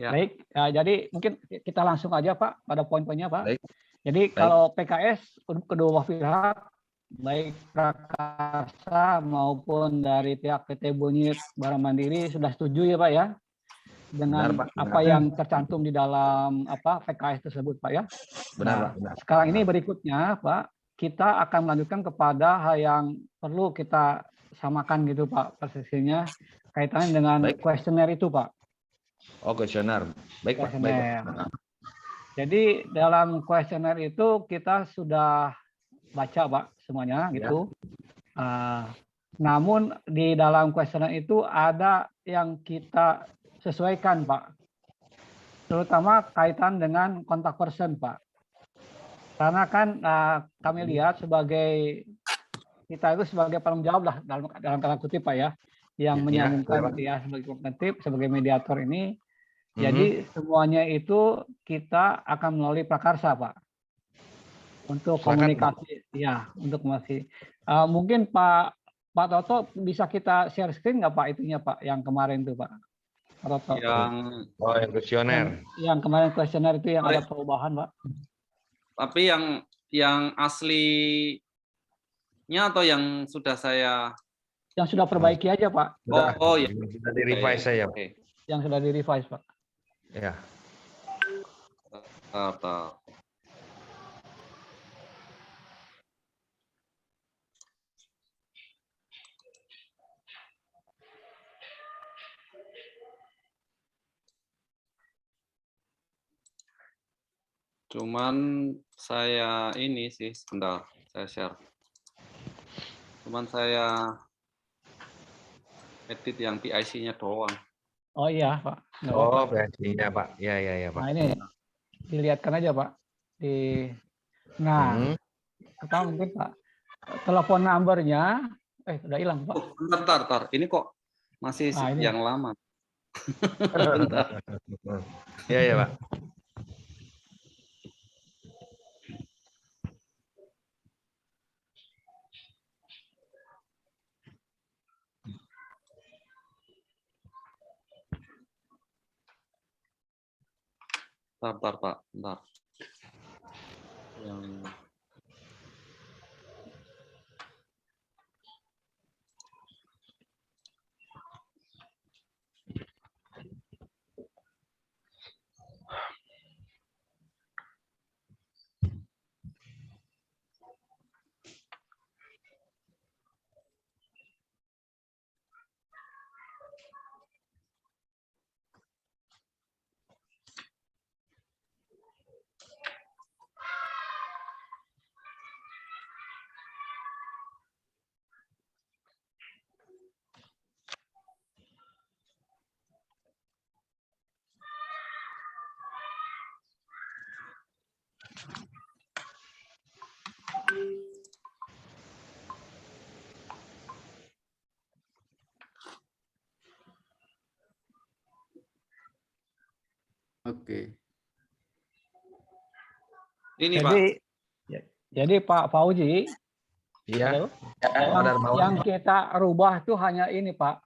Ya. Baik, jadi mungkin kita langsung aja Pak pada poin-poinnya Pak. Baik. Jadi Baik. kalau PKS kedua pihak baik Prakarsa maupun dari pihak PT Bunyi Barang Mandiri sudah setuju ya Pak ya dengan Benar, Pak. apa yang tercantum di dalam PKS tersebut Pak ya. Benar, Pak. Nah, Benar. sekarang ini berikutnya Pak, kita akan melanjutkan kepada hal yang perlu kita samakan gitu Pak persisinya kaitannya dengan Baik. kuesioner itu Pak. Oh, kuesioner. Baik, Pak. Baik, Kuesioner. Pak. Jadi dalam kuesioner itu kita sudah baca Pak semuanya gitu. Namun di dalam kuesioner itu ada yang kita sesuaikan Pak. Terutama kaitan dengan kontak person Pak. Karena kan kami lihat sebagai kita itu sebagai penanggung jawab lah dalam tanda kutip Pak ya, yang menyambungkan ya sebagai kognitif, sebagai mediator ini. Jadi semuanya itu kita akan melalui prakarsa Pak. Untuk komunikasi ya, untuk masih mungkin Pak Toto bisa kita share screen nggak Pak itunya Pak yang kemarin tuh Pak Toto. Yang kuesioner. Yang kemarin kuesioner itu yang ada perubahan Pak. Tapi yang aslinya atau yang sudah saya Yang sudah perbaiki aja Pak. Oh ya. Sudah di-revise saya, Pak. Yang sudah di-revise Pak. Ya. Cuman saya ini sih, sebentar, saya share. Cuman saya edit yang PIC-nya doang. Oh iya Pak. Oh, PIC-nya Pak. Ya Pak. Nah ini dilihatkan aja Pak. Nah, pertama mungkin Pak, telepon number-nya, udah hilang Pak. Oh, bentar. Ini kok masih ini yang lama. Bentar. Ya Pak. Bentar Pak, bentar. Yang Oke. Ini Pak. Jadi Pak Fauzi, Iya. yang kita rubah itu hanya ini Pak.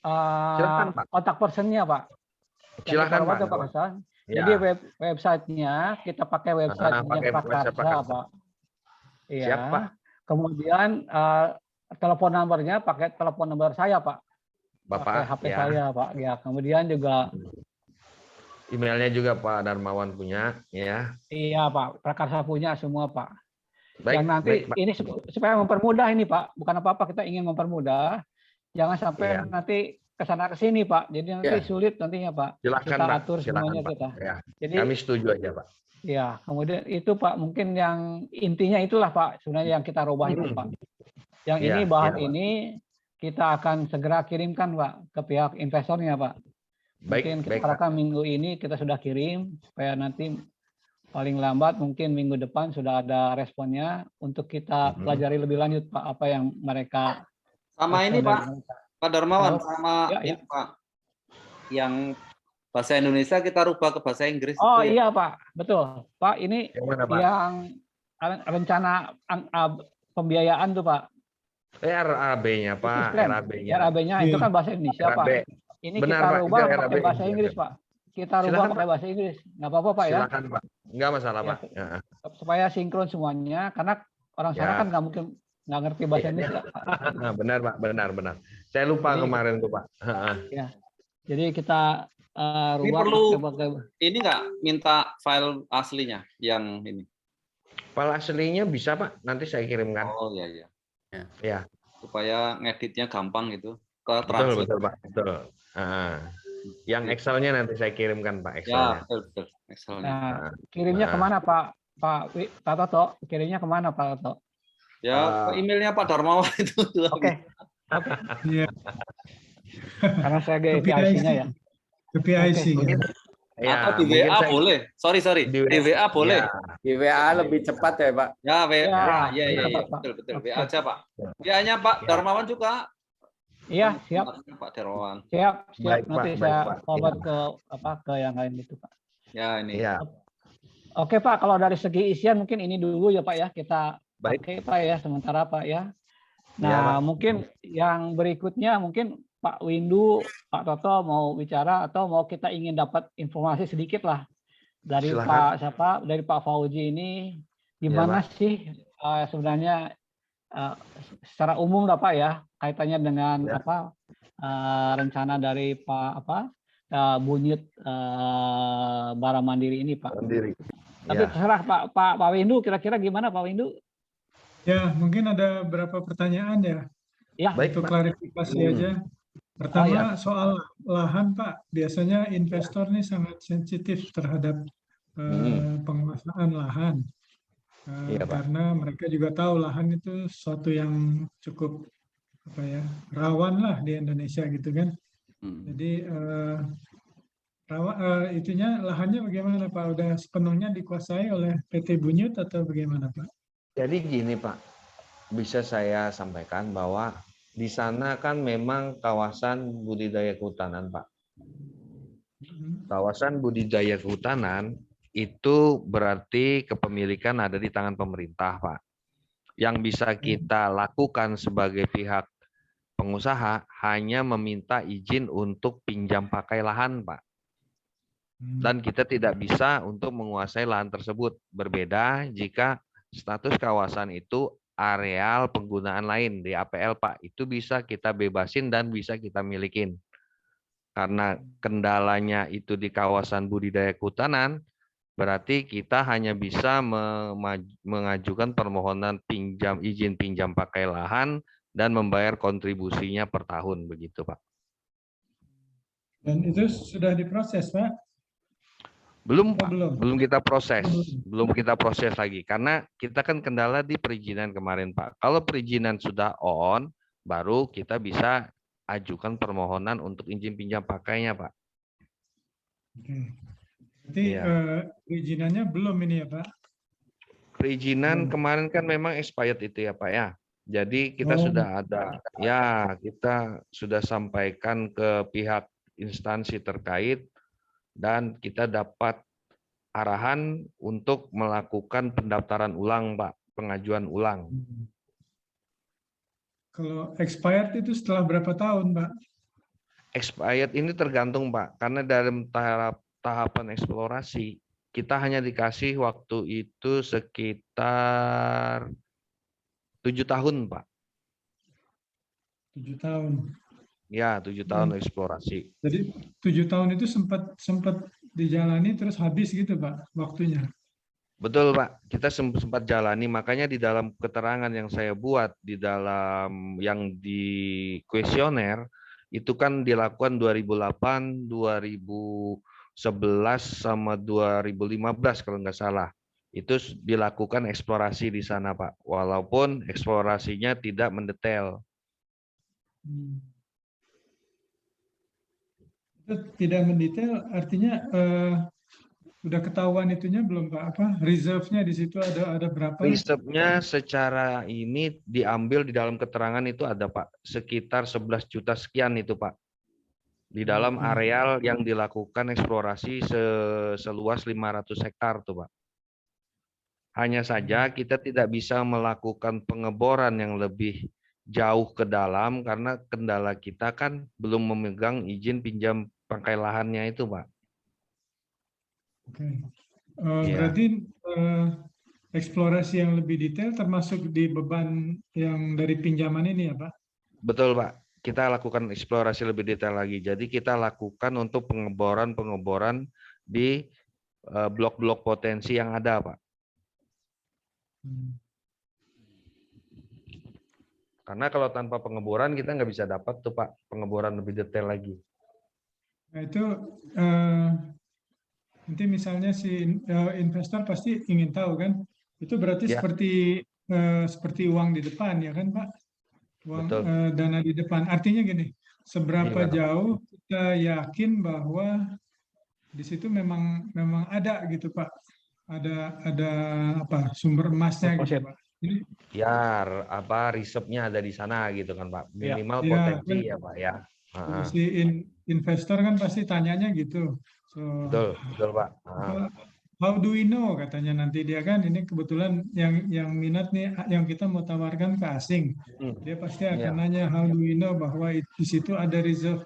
Silakan, Pak. Kontak personnya Pak. Silakan Pak. Ya. Jadi websitenya kita pakai website Prakarsa Pak. Iya. Siapa? Kemudian telepon nomornya pakai telepon nomor saya Pak. Bapak. Pakai HP saya Pak. Ya. Kemudian juga emailnya juga Pak Darmawan punya, ya. Iya Pak, Prakarsa punya semua Pak. Baik, yang nanti baik, ini supaya mempermudah ini Pak, bukan apa-apa, kita ingin mempermudah. Jangan sampai nanti kesana kesini Pak, jadi nanti sulit nantinya Pak. Silakan kita Pak. atur semuanya Pak. kita. Ya. Jadi kami setuju aja Pak. Ya, kemudian itu Pak, mungkin yang intinya itulah Pak, sebenarnya yang kita rubah itu Pak. Yang ini bahan ini kita akan segera kirimkan Pak ke pihak investornya Pak. Mungkin kita harapkan minggu ini kita sudah kirim supaya nanti paling lambat mungkin minggu depan sudah ada responnya untuk kita pelajari lebih lanjut Pak apa yang mereka sama ini Pak Darmawan sama ini Pak yang bahasa Indonesia kita rubah ke bahasa Inggris. Oh iya Pak, betul Pak, ini yang rencana pembiayaan tuh Pak. RAB-nya Pak, RAB-nya itu kan bahasa Indonesia Pak. Ini benar, kita rubah pakai bahasa Inggris Pak. kita rubah Silakan, pakai bahasa Inggris. Nggak apa-apa Pak ya? Silakan Pak. Nggak masalah Ya, Pak. Ya. supaya sinkron semuanya, karena orang sana Ya. kan nggak mungkin nggak ngerti bahasa Indonesia. Pak. Benar Pak, benar. Saya lupa Jadi, kemarin tuh Pak. ya, jadi kita Ini rubah perlu pakai ini nggak minta file aslinya yang ini? File aslinya bisa Pak, nanti saya kirimkan. Oh iya. Ya. Supaya ngeditnya gampang gitu ke Betul translate. Pak, betul. Yang Excelnya nanti saya kirimkan Pak, Ya, Excelnya. betul. Excelnya. Nah, kirimnya kemana Pak Toto? Kirimnya kemana Pak Toto? Ya, ke emailnya Pak Darmawan itu. Oke. Iya. Karena saya Ke PIC-nya ya. Ke PIC. Atau di WA boleh. Sorry. Di WA boleh. Di WA lebih cepat ya Pak. Ya, WA. Ya, Iya. Pak. Betul. WA aja Pak. WA-nya Pak Darmawan juga. Iya, siap. Pak Darmawan. Siap. Baik, Nanti Pak. saya Baik, Pak. forward ke yang lain itu Pak. Ya, ini. Iya. Oke Pak, kalau dari segi isian mungkin ini dulu ya Pak ya, kita Baik. pakai Pak ya sementara Pak ya. Ya, Nah, Pak. mungkin yang berikutnya mungkin Pak Windu, Pak Toto mau bicara atau mau kita ingin dapat informasi sedikit lah dari Silakan. dari Pak Fauzi ini gimana Pak. sih sebenarnya secara umum lah Pak ya kaitannya dengan rencana dari Pak Bunyut Bara Mandiri ini Pak. Mandiri. Tapi terserah Pak Windu, kira-kira gimana Pak Windu? Ya, mungkin ada beberapa pertanyaan ya. Ya. Baik, Untuk Pak. klarifikasi aja. Pertama soal lahan Pak. Biasanya investor nih sangat sensitif terhadap penguasaan lahan. Iya, Pak. Karena mereka juga tahu lahan itu sesuatu yang cukup rawan lah di Indonesia gitu kan. Jadi itunya lahannya bagaimana Pak? Udah sepenuhnya dikuasai oleh PT Bunyut atau bagaimana Pak? Jadi gini Pak, bisa saya sampaikan bahwa di sana kan memang kawasan budidaya kehutanan Pak. Kawasan budidaya kehutanan itu berarti kepemilikan ada di tangan pemerintah Pak. Yang bisa kita lakukan sebagai pihak pengusaha hanya meminta izin untuk pinjam pakai lahan Pak. Dan kita tidak bisa untuk menguasai lahan tersebut. Berbeda jika status kawasan itu areal penggunaan lain di APL Pak. Itu bisa kita bebasin dan bisa kita milikin. Karena kendalanya itu di kawasan budidaya kehutanan, berarti kita hanya bisa mengajukan permohonan izin pinjam pakai lahan dan membayar kontribusinya per tahun begitu Pak. Dan itu sudah diproses Pak? Belum Pak, belum kita proses lagi karena kita kan kendala di perizinan kemarin Pak. Kalau perizinan sudah on, baru kita bisa ajukan permohonan untuk izin pinjam pakainya Pak. Oke. Berarti perizinannya belum ini ya Pak? Perizinan kemarin kan memang expired itu ya Pak ya. Jadi kita sudah ada, ya kita sudah sampaikan ke pihak instansi terkait dan kita dapat arahan untuk melakukan pendaftaran ulang Pak, pengajuan ulang. Kalau expired itu setelah berapa tahun Pak? Expired ini tergantung Pak, karena dalam tahapan eksplorasi kita hanya dikasih waktu itu sekitar 7 tahun Pak. 7 tahun. Ya, 7 tahun eksplorasi. Jadi 7 tahun itu sempat dijalani terus habis gitu Pak waktunya. Betul Pak, kita sempat jalani, makanya di dalam keterangan yang saya buat di dalam yang di kuesioner itu kan dilakukan 2008, 2011 sama 2015 kalau nggak salah. Itu dilakukan eksplorasi di sana Pak, walaupun eksplorasinya tidak mendetail. Itu tidak mendetail artinya udah ketahuan itunya belum Pak? Apa reserve-nya di situ ada berapa? Reserve-nya secara ini diambil di dalam keterangan itu ada Pak, sekitar 11 juta sekian itu Pak. Di dalam areal yang dilakukan eksplorasi seluas 500 hektar tuh Pak. Hanya saja kita tidak bisa melakukan pengeboran yang lebih jauh ke dalam karena kendala kita kan belum memegang izin pinjam pakai lahannya itu Pak. Oke. Iya. Berarti eksplorasi yang lebih detail termasuk di beban yang dari pinjaman ini ya Pak? Betul, Pak. Kita lakukan eksplorasi lebih detail lagi. Jadi kita lakukan untuk pengeboran di blok-blok potensi yang ada, Pak. Karena kalau tanpa pengeboran kita nggak bisa dapat tuh, Pak, pengeboran lebih detail lagi. Nah itu nanti misalnya si investor pasti ingin tahu kan, itu berarti Ya. seperti uang di depan ya kan Pak? Uang Betul. dana di depan. Artinya gini, seberapa Gimana? jauh kita yakin bahwa di situ memang ada gitu Pak, ada apa sumber emasnya gitu Pak. Ini Ya, risetnya ada di sana gitu kan, Pak. Minimal ya kan potensi ya, Pak ya. si investor kan pasti tanyanya gitu. So Betul, betul, Pak. how do we know katanya nanti dia kan ini kebetulan yang minat nih yang kita mau tawarkan ke asing. Dia pasti akan Iya. nanya how do we know bahwa di situ ada reserve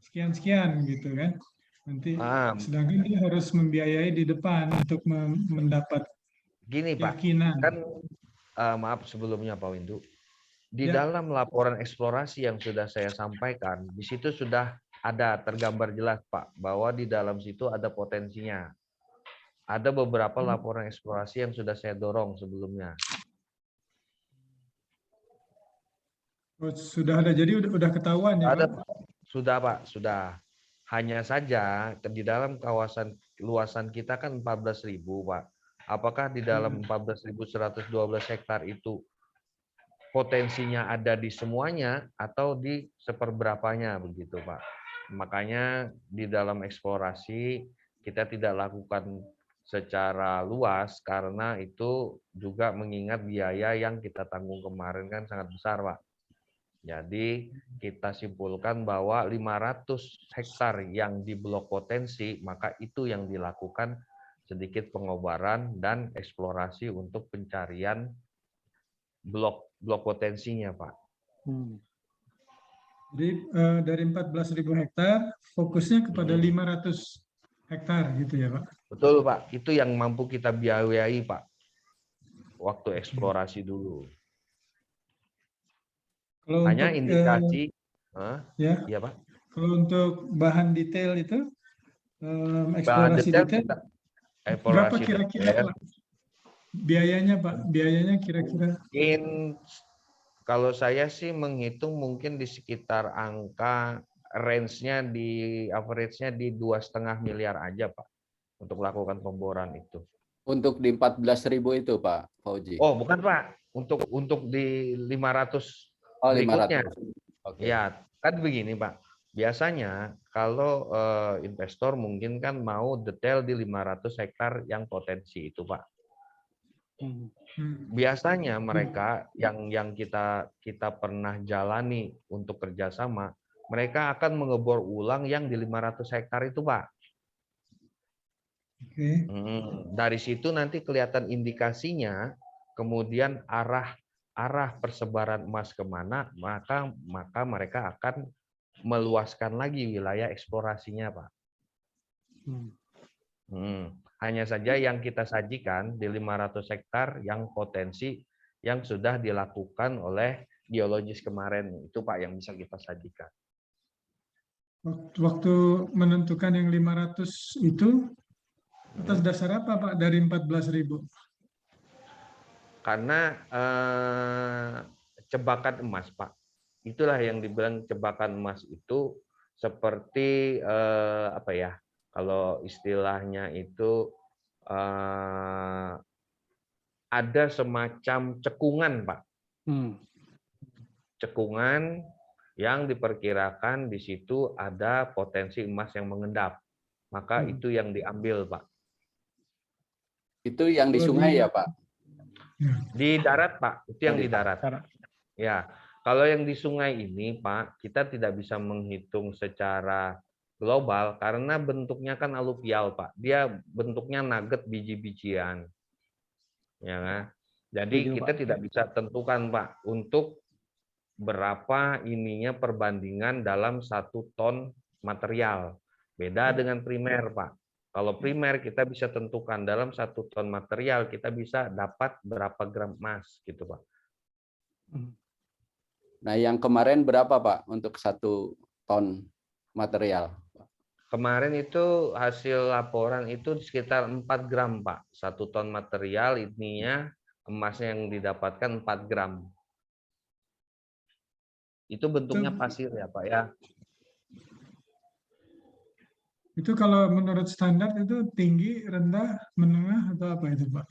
sekian-sekian gitu kan. Nanti sedangkan dia harus membiayai di depan untuk mendapat Gini, Pak. keyakinan. Kan maaf sebelumnya, Pak Windu. Di Ya. dalam laporan eksplorasi yang sudah saya sampaikan, di situ sudah ada tergambar jelas, Pak, bahwa di dalam situ ada potensinya. Ada beberapa laporan eksplorasi yang sudah saya dorong sebelumnya. Sudah ada, jadi udah ketahuan ya Ada, Pak? Sudah, Pak, sudah. Hanya saja di dalam kawasan luasan kita kan 14.000, Pak. Apakah di dalam 14.112 hektar itu potensinya ada di semuanya atau di seperberapanya begitu, Pak? Makanya di dalam eksplorasi kita tidak lakukan secara luas karena itu juga mengingat biaya yang kita tanggung kemarin kan sangat besar, Pak. Jadi kita simpulkan bahwa 500 hektar yang di blok potensi, maka itu yang dilakukan sedikit pengobaran dan eksplorasi untuk pencarian blok potensinya, Pak. Jadi dari 14.000 hektar fokusnya kepada 500 hektar gitu ya Pak? Betul, Pak. Itu yang mampu kita biayai, Pak. Waktu eksplorasi dulu. Kalau Hanya untuk indikasi, ya Pak. kalau untuk bahan detail itu eksplorasi detail detail kita berapa eksplorasi kira-kira detail. Pak? Biayanya Pak, biayanya kira-kira? Mungkin kalau saya sih menghitung mungkin di sekitar angka range-nya di average-nya di 2,5 miliar aja, Pak, untuk melakukan pemboran itu. Untuk di 14.000 itu Pak Fauji? Oh, bukan, Pak. Untuk di 500 berikutnya. 500. Okay. Ya, kan begini, Pak. Biasanya kalau investor mungkin kan mau detail di 500 hektar yang potensi itu, Pak. Biasanya mereka yang kita pernah jalani untuk kerjasama, mereka akan mengebor ulang yang di 500 hektar itu, Pak. Okay. Dari situ nanti kelihatan indikasinya, kemudian arah persebaran emas kemana, maka mereka akan meluaskan lagi wilayah eksplorasinya, Pak. Hanya saja yang kita sajikan di 500 hektar yang potensi yang sudah dilakukan oleh geologis kemarin, itu Pak yang bisa kita sajikan. Waktu menentukan yang 500 itu atas dasar apa Pak dari 14.000? Karena cebakan emas, Pak. Itulah yang dibilang cebakan emas itu seperti apa ya? Kalau istilahnya itu ada semacam cekungan, Pak. Cekungan yang diperkirakan di situ ada potensi emas yang mengendap. Maka itu yang diambil, Pak. Itu yang di sungai ya, Pak? Di darat, Pak. Itu yang di darat. Ya, kalau yang di sungai ini, Pak, kita tidak bisa menghitung secara global karena bentuknya kan aluvial, Pak. Dia bentuknya nugget biji-bijian. Ya kan? Jadi kita tidak bisa tentukan, Pak, untuk berapa ininya perbandingan dalam 1 ton material. Beda dengan primer, Pak. Kalau primer kita bisa tentukan dalam 1 ton material kita bisa dapat berapa gram emas gitu Pak. Nah yang kemarin berapa Pak untuk 1 ton material? Kemarin itu hasil laporan itu sekitar 4 gram Pak. 1 ton material ininya emasnya yang didapatkan 4 gram. Itu bentuknya pasir ya Pak ya. Itu kalau menurut standar itu tinggi, rendah, menengah atau apa itu Pak?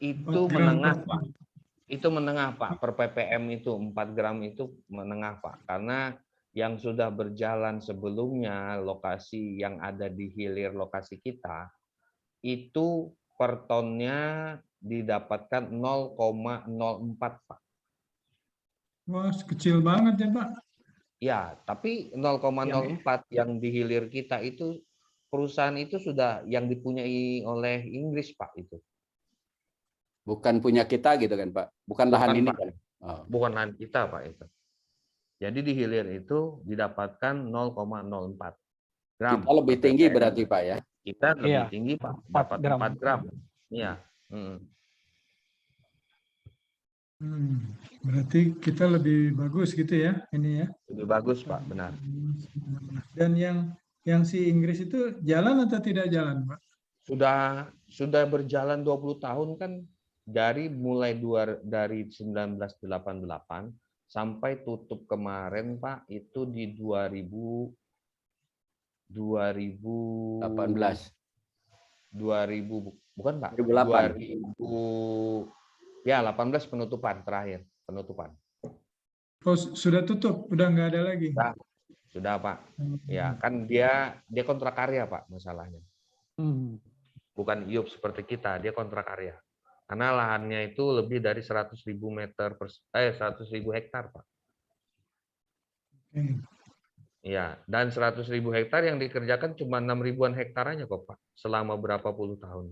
Itu 4 gram menengah per Pak. Itu menengah Pak. Per ppm itu 4 gram itu menengah Pak. Karena yang sudah berjalan sebelumnya lokasi yang ada di hilir lokasi kita itu per tonnya didapatkan 0,04 Pak. Wah, kecil banget ya Pak. Ya, tapi 0,04 yang di hilir kita itu perusahaan itu sudah yang dipunyai oleh Inggris Pak itu. Bukan punya kita gitu kan Pak? Bukan lahan ini Pak. kan? Oh. Bukan lahan kita Pak itu. Jadi di hilir itu didapatkan 0,04 gram. Kita lebih tinggi berarti Pak ya? Kita lebih tinggi Pak, dapat 4 gram. Iya. Berarti kita lebih bagus gitu ya ini ya? Lebih bagus Pak, benar. Dan yang si Inggris itu jalan atau tidak jalan Pak? Sudah berjalan 20 tahun kan dari 1988 sampai tutup kemarin Pak itu di 2018 bukan Pak 2000 ya 18 penutupan terakhir penutupan. Oh, sudah tutup, udah nggak ada lagi. Sudah Pak. Ya kan dia kontrak karya Pak masalahnya. Bukan IUP seperti kita, dia kontrak karya. Karena lahannya itu lebih dari 100.000 hektar Pak. Ya, dan 100.000 hektar yang dikerjakan cuma 6.000-an hektar aja kok Pak, selama berapa puluh tahun.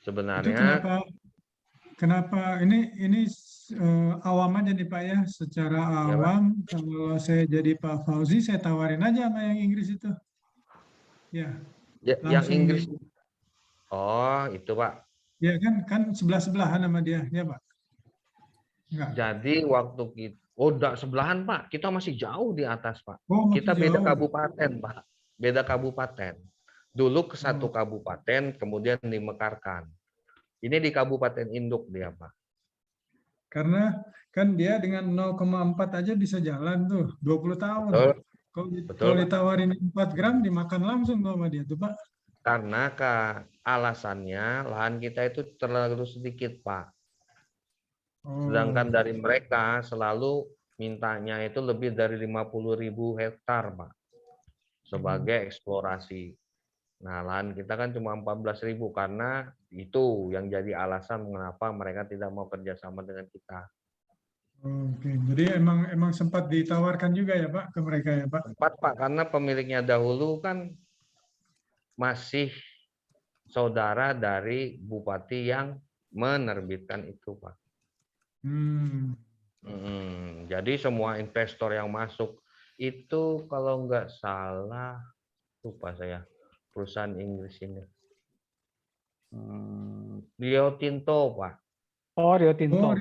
Sebenarnya. Itu kenapa ini awam aja nih Pak ya, secara awam ya, kalau saya jadi Pak Fauzi saya tawarin aja sama yang Inggris itu. Ya. Yang Inggris. Oh, itu Pak. Ya kan sebelah-sebelahan sama dia, ya Pak. Enggak. Jadi waktu kita, enggak sebelahan Pak, kita masih jauh di atas Pak. Kita beda kabupaten Pak, beda kabupaten. Dulu ke satu kabupaten, kemudian dimekarkan. Ini di kabupaten induk dia Pak. Karena kan dia dengan 0,4 aja bisa jalan tuh, 20 tahun. Kalau ditawarin 4 gram dimakan langsung sama dia tuh Pak. Karena alasannya lahan kita itu terlalu sedikit Pak. Sedangkan dari mereka selalu mintanya itu lebih dari 50.000 hektar Pak. Sebagai eksplorasi. Nah, lahan kita kan cuma 14.000 karena itu yang jadi alasan mengapa mereka tidak mau kerjasama dengan kita. Oke, jadi emang sempat ditawarkan juga ya Pak ke mereka ya Pak? Sempat Pak, karena pemiliknya dahulu kan masih saudara dari bupati yang menerbitkan itu Pak. Jadi semua investor yang masuk itu kalau nggak salah, lupa saya, perusahaan Inggris ini. Rio Tinto Pak. Oh, Rio Tinto.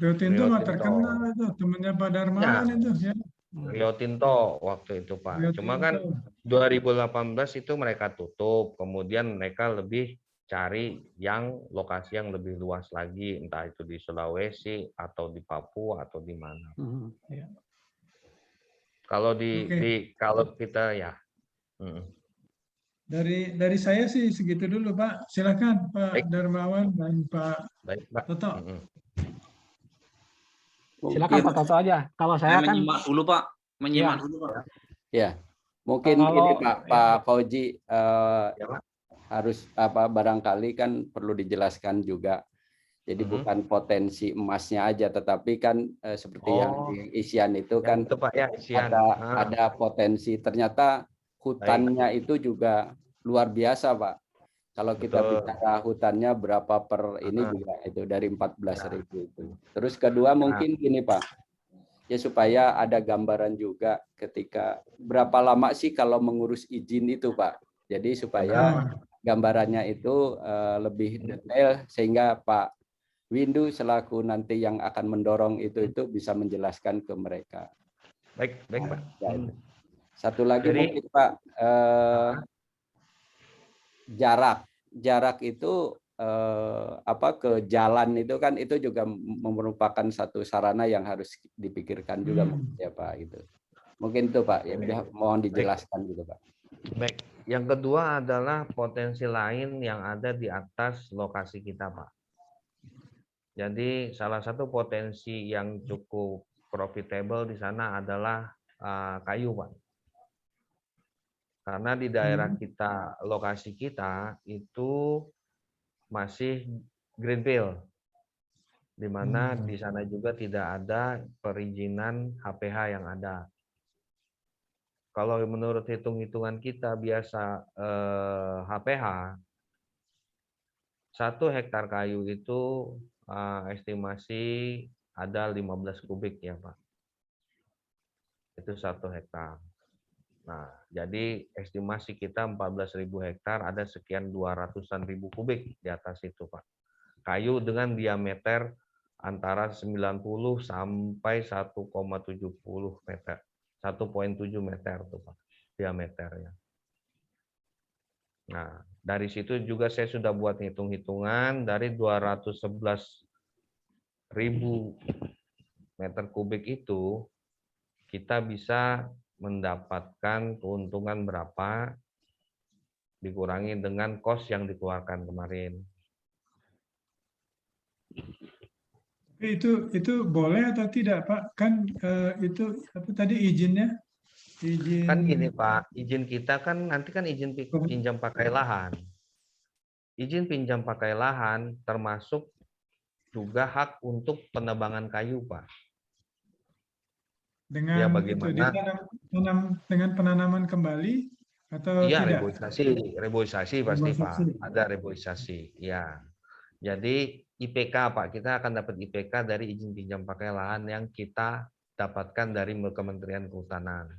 Rio Tinto mah terkenal itu, temannya Pak Darmawan itu ya. Rio Tinto waktu itu Pak. Cuma kan 2018 itu mereka tutup, kemudian mereka lebih cari yang lokasi yang lebih luas lagi, entah itu di Sulawesi atau di Papua atau di mana. Kalau kalau kita ya. Dari saya sih segitu dulu Pak. Silakan Pak Darmawan dan Pak Toto. Silakan Pak Toto aja. Kalau saya kan menyimak dulu Pak, menyimak dulu Pak. Ya, mungkin ini Pak Fauzi harus barangkali kan perlu dijelaskan juga. Jadi bukan potensi emasnya aja, tetapi kan seperti yang di Isian itu kan itu, Pak, ya, ada potensi. Ternyata hutannya itu juga luar biasa Pak. Kalau kita bicara hutannya berapa per ini juga itu dari 14.000 itu. Terus kedua mungkin gini Pak, ya supaya ada gambaran juga ketika berapa lama sih kalau mengurus izin itu, Pak. Jadi supaya gambarannya itu lebih detail sehingga Pak Windu selaku nanti yang akan mendorong itu bisa menjelaskan ke mereka. Baik, Pak. Ya, itu. Satu lagi Jadi, mungkin Pak, jarak itu ke jalan itu kan itu juga merupakan satu sarana yang harus dipikirkan juga ya Pak itu. Mungkin itu Pak, ya mohon dijelaskan gitu Pak. Baik. Yang kedua adalah potensi lain yang ada di atas lokasi kita, Pak. Jadi salah satu potensi yang cukup profitable di sana adalah kayu, Pak. Karena di daerah kita, lokasi kita itu masih greenfield, di mana di sana juga tidak ada perizinan HPH yang ada. Kalau menurut hitung-hitungan kita biasa HPH, 1 hektar kayu itu estimasi ada 15 kubik ya Pak. Itu 1 hektar. Nah, jadi estimasi kita 14.000 hektar ada sekian 200-an ribu kubik di atas itu Pak. Kayu dengan diameter antara 90 sampai 1,70 meter. 1,7 meter tuh Pak diameternya. Nah, dari situ juga saya sudah buat hitung-hitungan dari 211.000 meter kubik itu kita bisa mendapatkan keuntungan berapa dikurangi dengan kos yang dikeluarkan kemarin. Itu boleh atau tidak Pak? Kan itu apa tadi izinnya? Izin. Kan gini Pak, izin kita kan nanti kan izin pinjam pakai lahan. Izin pinjam pakai lahan termasuk juga hak untuk penebangan kayu, Pak. Dengan Ya itu bagaimana? dengan penanaman kembali atau Iya, tidak? reboisasi pasti Pak. Ada reboisasi, ya. Jadi IPK Pak, kita akan dapat IPK dari izin pinjam pakai lahan yang kita dapatkan dari Kementerian Kehutanan.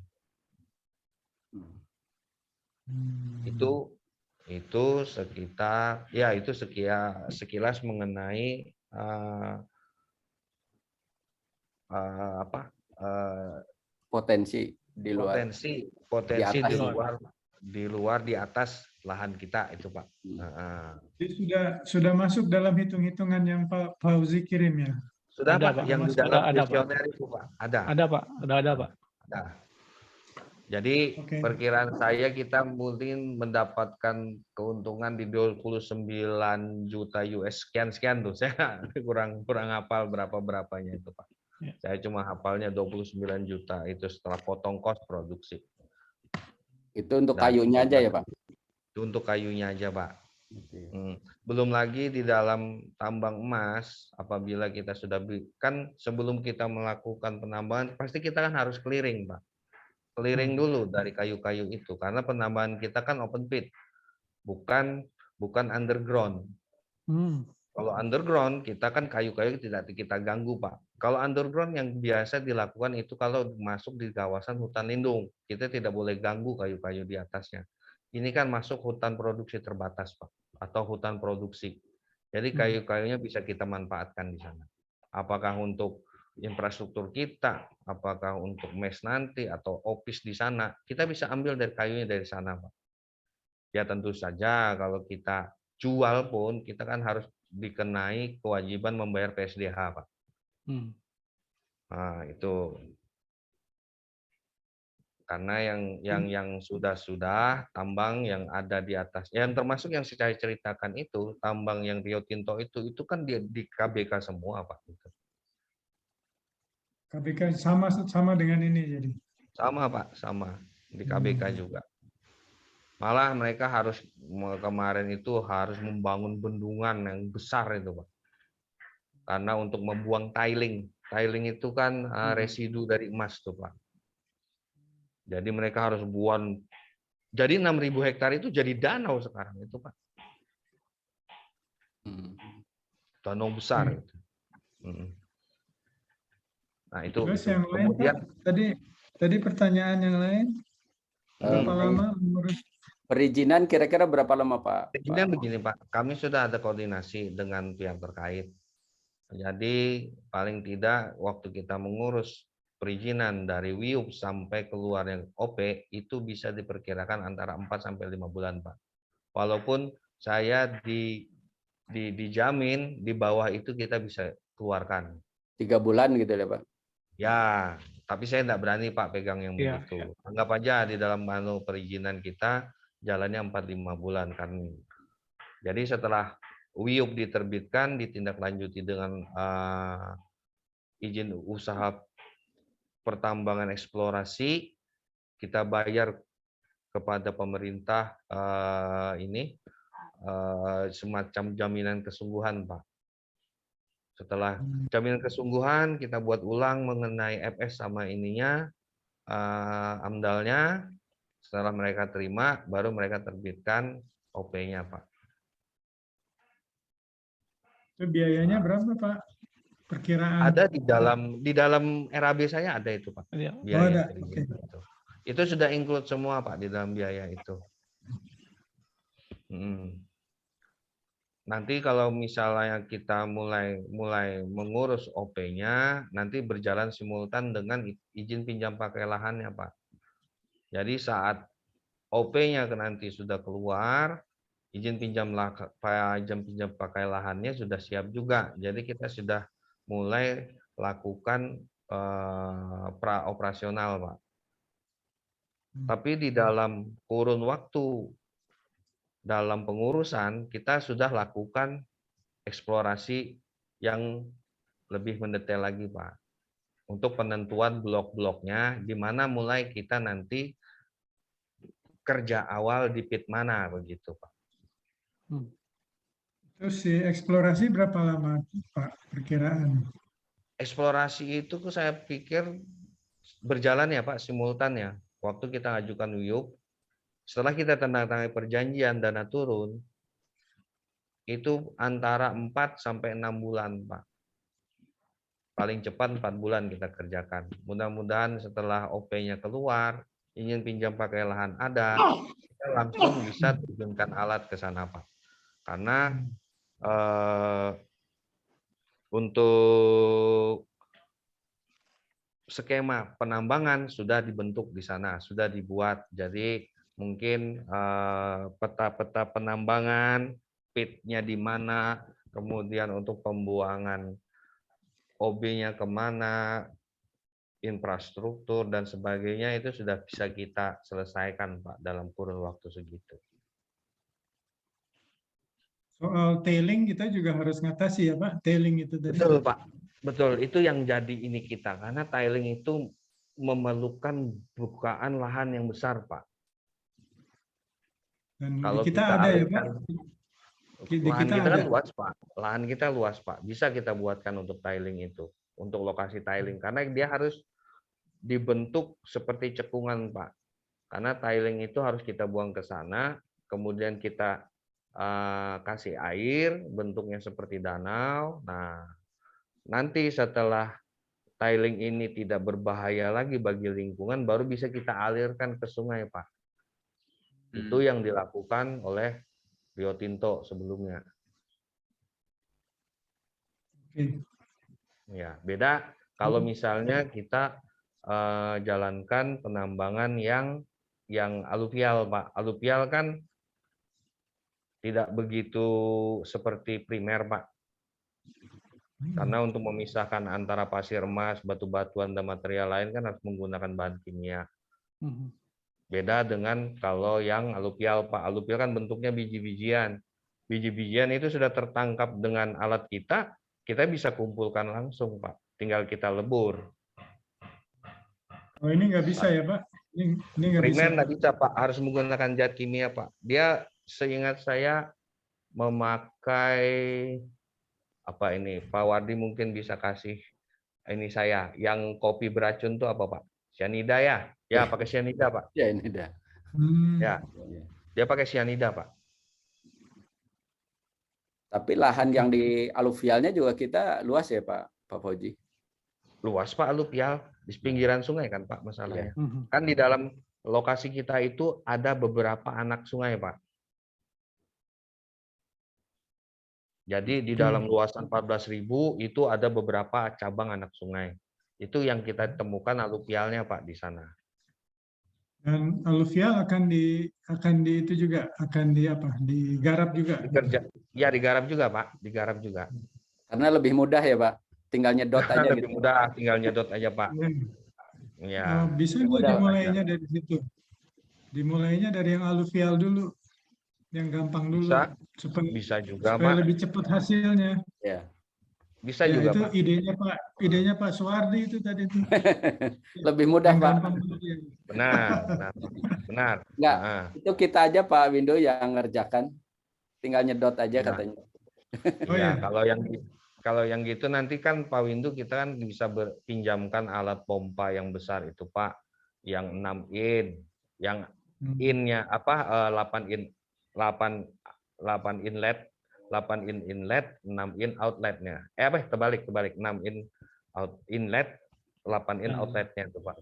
Itu sekitar ya itu sekilas mengenai potensi di luar di luar di atas lahan kita itu Pak. Jadi sudah masuk dalam hitung-hitungan yang Pak Fauzi kirim ya? Sudah ada, Pak, Pak. yang di dalam kuesioner itu Pak. Ada Pak, ada Pak. Ada. Jadi perkiraan saya kita mungkin mendapatkan keuntungan di 29 juta US sekian tuh. Saya kurang hafal berapanya itu Pak. Ya. Saya cuma hafalnya 29 juta itu setelah potong kos produksi. Itu untuk kayunya aja ya Pak? Itu untuk kayunya aja Pak. Belum lagi di dalam tambang emas, apabila kita sudah kan sebelum kita melakukan penambangan pasti kita kan harus clearing Pak. Clearing dulu dari kayu-kayu itu karena penambangan kita kan open pit, bukan underground. Kalau underground kita kan kayu-kayu tidak kita ganggu Pak. Kalau underground yang biasa dilakukan itu kalau masuk di kawasan hutan lindung, kita tidak boleh ganggu kayu-kayu di atasnya. Ini kan masuk hutan produksi terbatas Pak, atau hutan produksi. Jadi kayu-kayunya bisa kita manfaatkan di sana. Apakah untuk infrastruktur kita, apakah untuk mes nanti atau office di sana, kita bisa ambil dari kayunya dari sana, Pak. Ya tentu saja kalau kita jual pun kita kan harus dikenai kewajiban membayar PSDH, Pak. Nah, itu karena yang sudah tambang yang ada di atas, yang termasuk yang saya ceritakan itu tambang yang Rio Tinto itu kan di KBK semua, Pak. KBK sama dengan ini jadi. Sama Pak, sama di KBK juga. Malah mereka harus kemarin itu harus membangun bendungan yang besar itu Pak. Karena untuk membuang tiling. Tiling itu kan residu dari emas tuh Pak. Jadi mereka harus buang. Jadi 6.000 hektar itu jadi danau sekarang itu Pak. Danau besar itu. Nah, itu Terus yang lain, kemudian Pak, tadi pertanyaan yang lain, berapa lama mengurus? Perizinan kira-kira berapa lama, Pak? perizinan begini Pak, kami sudah ada koordinasi dengan pihak terkait. Jadi paling tidak waktu kita mengurus perizinan dari WIUP sampai keluar yang OP itu bisa diperkirakan antara 4 sampai 5 bulan, Pak. Walaupun saya dijamin di bawah itu kita bisa keluarkan. 3 bulan gitu ya, Pak? Ya, tapi saya tidak berani Pak pegang yang begitu. Anggap aja di dalam perizinan kita jalannya 4-5 bulan kan. Jadi setelah WIUP diterbitkan, ditindaklanjuti dengan izin usaha pertambangan eksplorasi, kita bayar kepada pemerintah semacam jaminan kesungguhan, Pak. Setelah jaminan kesungguhan, kita buat ulang mengenai FS sama ininya, AMDAL-nya. Setelah mereka terima, baru mereka terbitkan OP-nya, Pak. Itu biayanya berapa, Pak? Perkiraan? Ada di dalam RAB saya ada itu, Pak. Biaya ada. Okay. Itu sudah include semua, Pak, di dalam biaya itu. Nanti kalau misalnya kita mulai mengurus OP-nya, nanti berjalan simultan dengan izin pinjam pakai lahannya, Pak. Jadi saat OP-nya nanti sudah keluar, izin pinjam pakai lahannya sudah siap juga. Jadi kita sudah mulai lakukan pra operasional, Pak. Tapi di dalam kurun waktu dalam pengurusan kita sudah lakukan eksplorasi yang lebih mendetail lagi, Pak. Untuk penentuan blok-bloknya, di mana mulai kita nanti kerja awal di pit mana begitu, Pak. Terus si eksplorasi berapa lama, Pak, perkiraan? Eksplorasi itu saya pikir berjalan ya, Pak, simultan ya. Waktu kita ajukan WIUP, setelah kita tanda tangan perjanjian dana turun, itu antara 4 sampai 6 bulan, Pak. Paling cepat 4 bulan kita kerjakan. Mudah-mudahan setelah OP-nya keluar, ingin pinjam pakai lahan ada, kita langsung bisa turunkan alat ke sana, Pak. Karena untuk skema penambangan sudah dibentuk di sana, sudah dibuat. Jadi mungkin peta-peta penambangan, pitnya di mana, kemudian untuk pembuangan OB-nya kemana, infrastruktur dan sebagainya itu sudah bisa kita selesaikan, Pak, dalam kurun waktu segitu. Soal tailing kita juga harus ngatasi ya, Pak. Tailing itu tadi. Betul, Pak. Betul, itu yang jadi ini kita. Karena tiling itu memerlukan bukaan lahan yang besar, Pak. Dan kalau kita ada ya, Pak? Lahan kita kan luas, Pak. Lahan kita luas, Pak. Bisa kita buatkan untuk tiling itu. Untuk lokasi tiling. Karena dia harus dibentuk seperti cekungan, Pak. Karena tiling itu harus kita buang ke sana. Kemudian kita kasih air, bentuknya seperti danau. Nah, nanti setelah tiling ini tidak berbahaya lagi bagi lingkungan, baru bisa kita alirkan ke sungai, Pak. Itu yang dilakukan oleh Rio Tinto sebelumnya. Ya, beda kalau misalnya kita jalankan penambangan yang aluvial, Pak. Aluvial kan tidak begitu seperti primer, Pak. Karena untuk memisahkan antara pasir emas, batu-batuan, dan material lain kan harus menggunakan bahan kimia. Beda dengan kalau yang aluvial, Pak. Aluvial kan bentuknya biji-bijian. Biji-bijian itu sudah tertangkap dengan alat kita bisa kumpulkan langsung, Pak. Tinggal kita lebur. Oh, ini nggak bisa ya, Pak? Ini nggak bisa. Primer nggak bisa, Pak. Harus menggunakan zat kimia, Pak. Dia seingat saya memakai apa ini? Pak Wardi mungkin bisa kasih ini saya. Yang kopi beracun itu apa, Pak? Cyanida ya? Ya, pakai cyanida, Pak. Cyanida. Ya, dia pakai cyanida, Pak. Tapi lahan yang di aluvialnya juga kita luas ya, Pak Fauji? Luas Pak aluvial di pinggiran sungai kan Pak masalahnya. Mhm. Kan di dalam lokasi kita itu ada beberapa anak sungai Pak. Jadi di dalam luasan 14.000 itu ada beberapa cabang anak sungai. Itu yang kita temukan aluvialnya Pak di sana. Dan aluvial akan di itu juga akan digarap juga. Ya digarap juga Pak, digarap juga. Karena lebih mudah ya Pak, tinggal nyedot aja Lebih gitu. mudah, tinggal nyedot aja Pak. Ya. Bisa nggak dimulainya dari situ? Dimulainya dari yang aluvial dulu, yang gampang dulu, Bisa juga supaya Pak. lebih cepat hasilnya. Ya. Bisa Ya, juga itu Pak. idenya Pak Suwardi itu tadi itu. Lebih mudah Yang Pak. gampang dulu ya. Benar. Enggak, Nah, itu kita aja Pak Windu yang ngerjakan, tinggal nyedot aja Ya. katanya. Oh ya, ya. kalau yang gitu nanti kan Pak Windu kita kan bisa pinjamkan alat pompa yang besar itu Pak, yang 6 in, yang innya 8 in 8 inlet, 8 in inlet, 6 in outletnya. Terbalik 6 in inlet, 8 in outletnya itu Pak.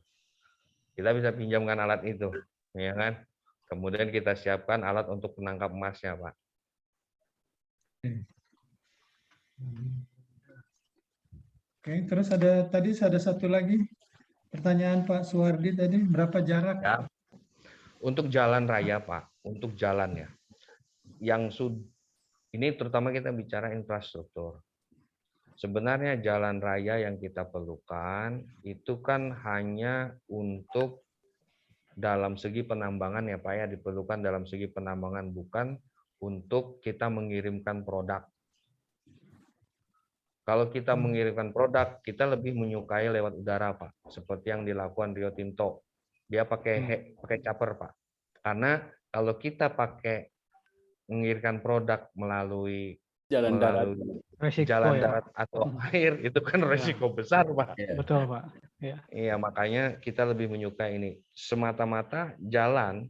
Kita bisa pinjamkan alat itu, ya kan? Kemudian kita siapkan alat untuk penangkap emasnya, Pak. Oke, terus ada satu lagi pertanyaan Pak Suwardi tadi, berapa jarak? Ya. Untuk jalan raya, Pak, untuk jalannya. Ini terutama kita bicara infrastruktur. Sebenarnya jalan raya yang kita perlukan itu kan hanya untuk dalam segi penambangan ya Pak ya, diperlukan dalam segi penambangan, bukan untuk kita mengirimkan produk. Kalau kita mengirimkan produk, kita lebih menyukai lewat udara Pak, seperti yang dilakukan Rio Tinto. Dia pakai chopper Pak. Karena kalau kita pakai mengirimkan produk melalui Jalan darat. darat atau air, itu kan resiko besar Pak. Betul Pak. Iya, makanya kita lebih menyukai ini. Semata-mata jalan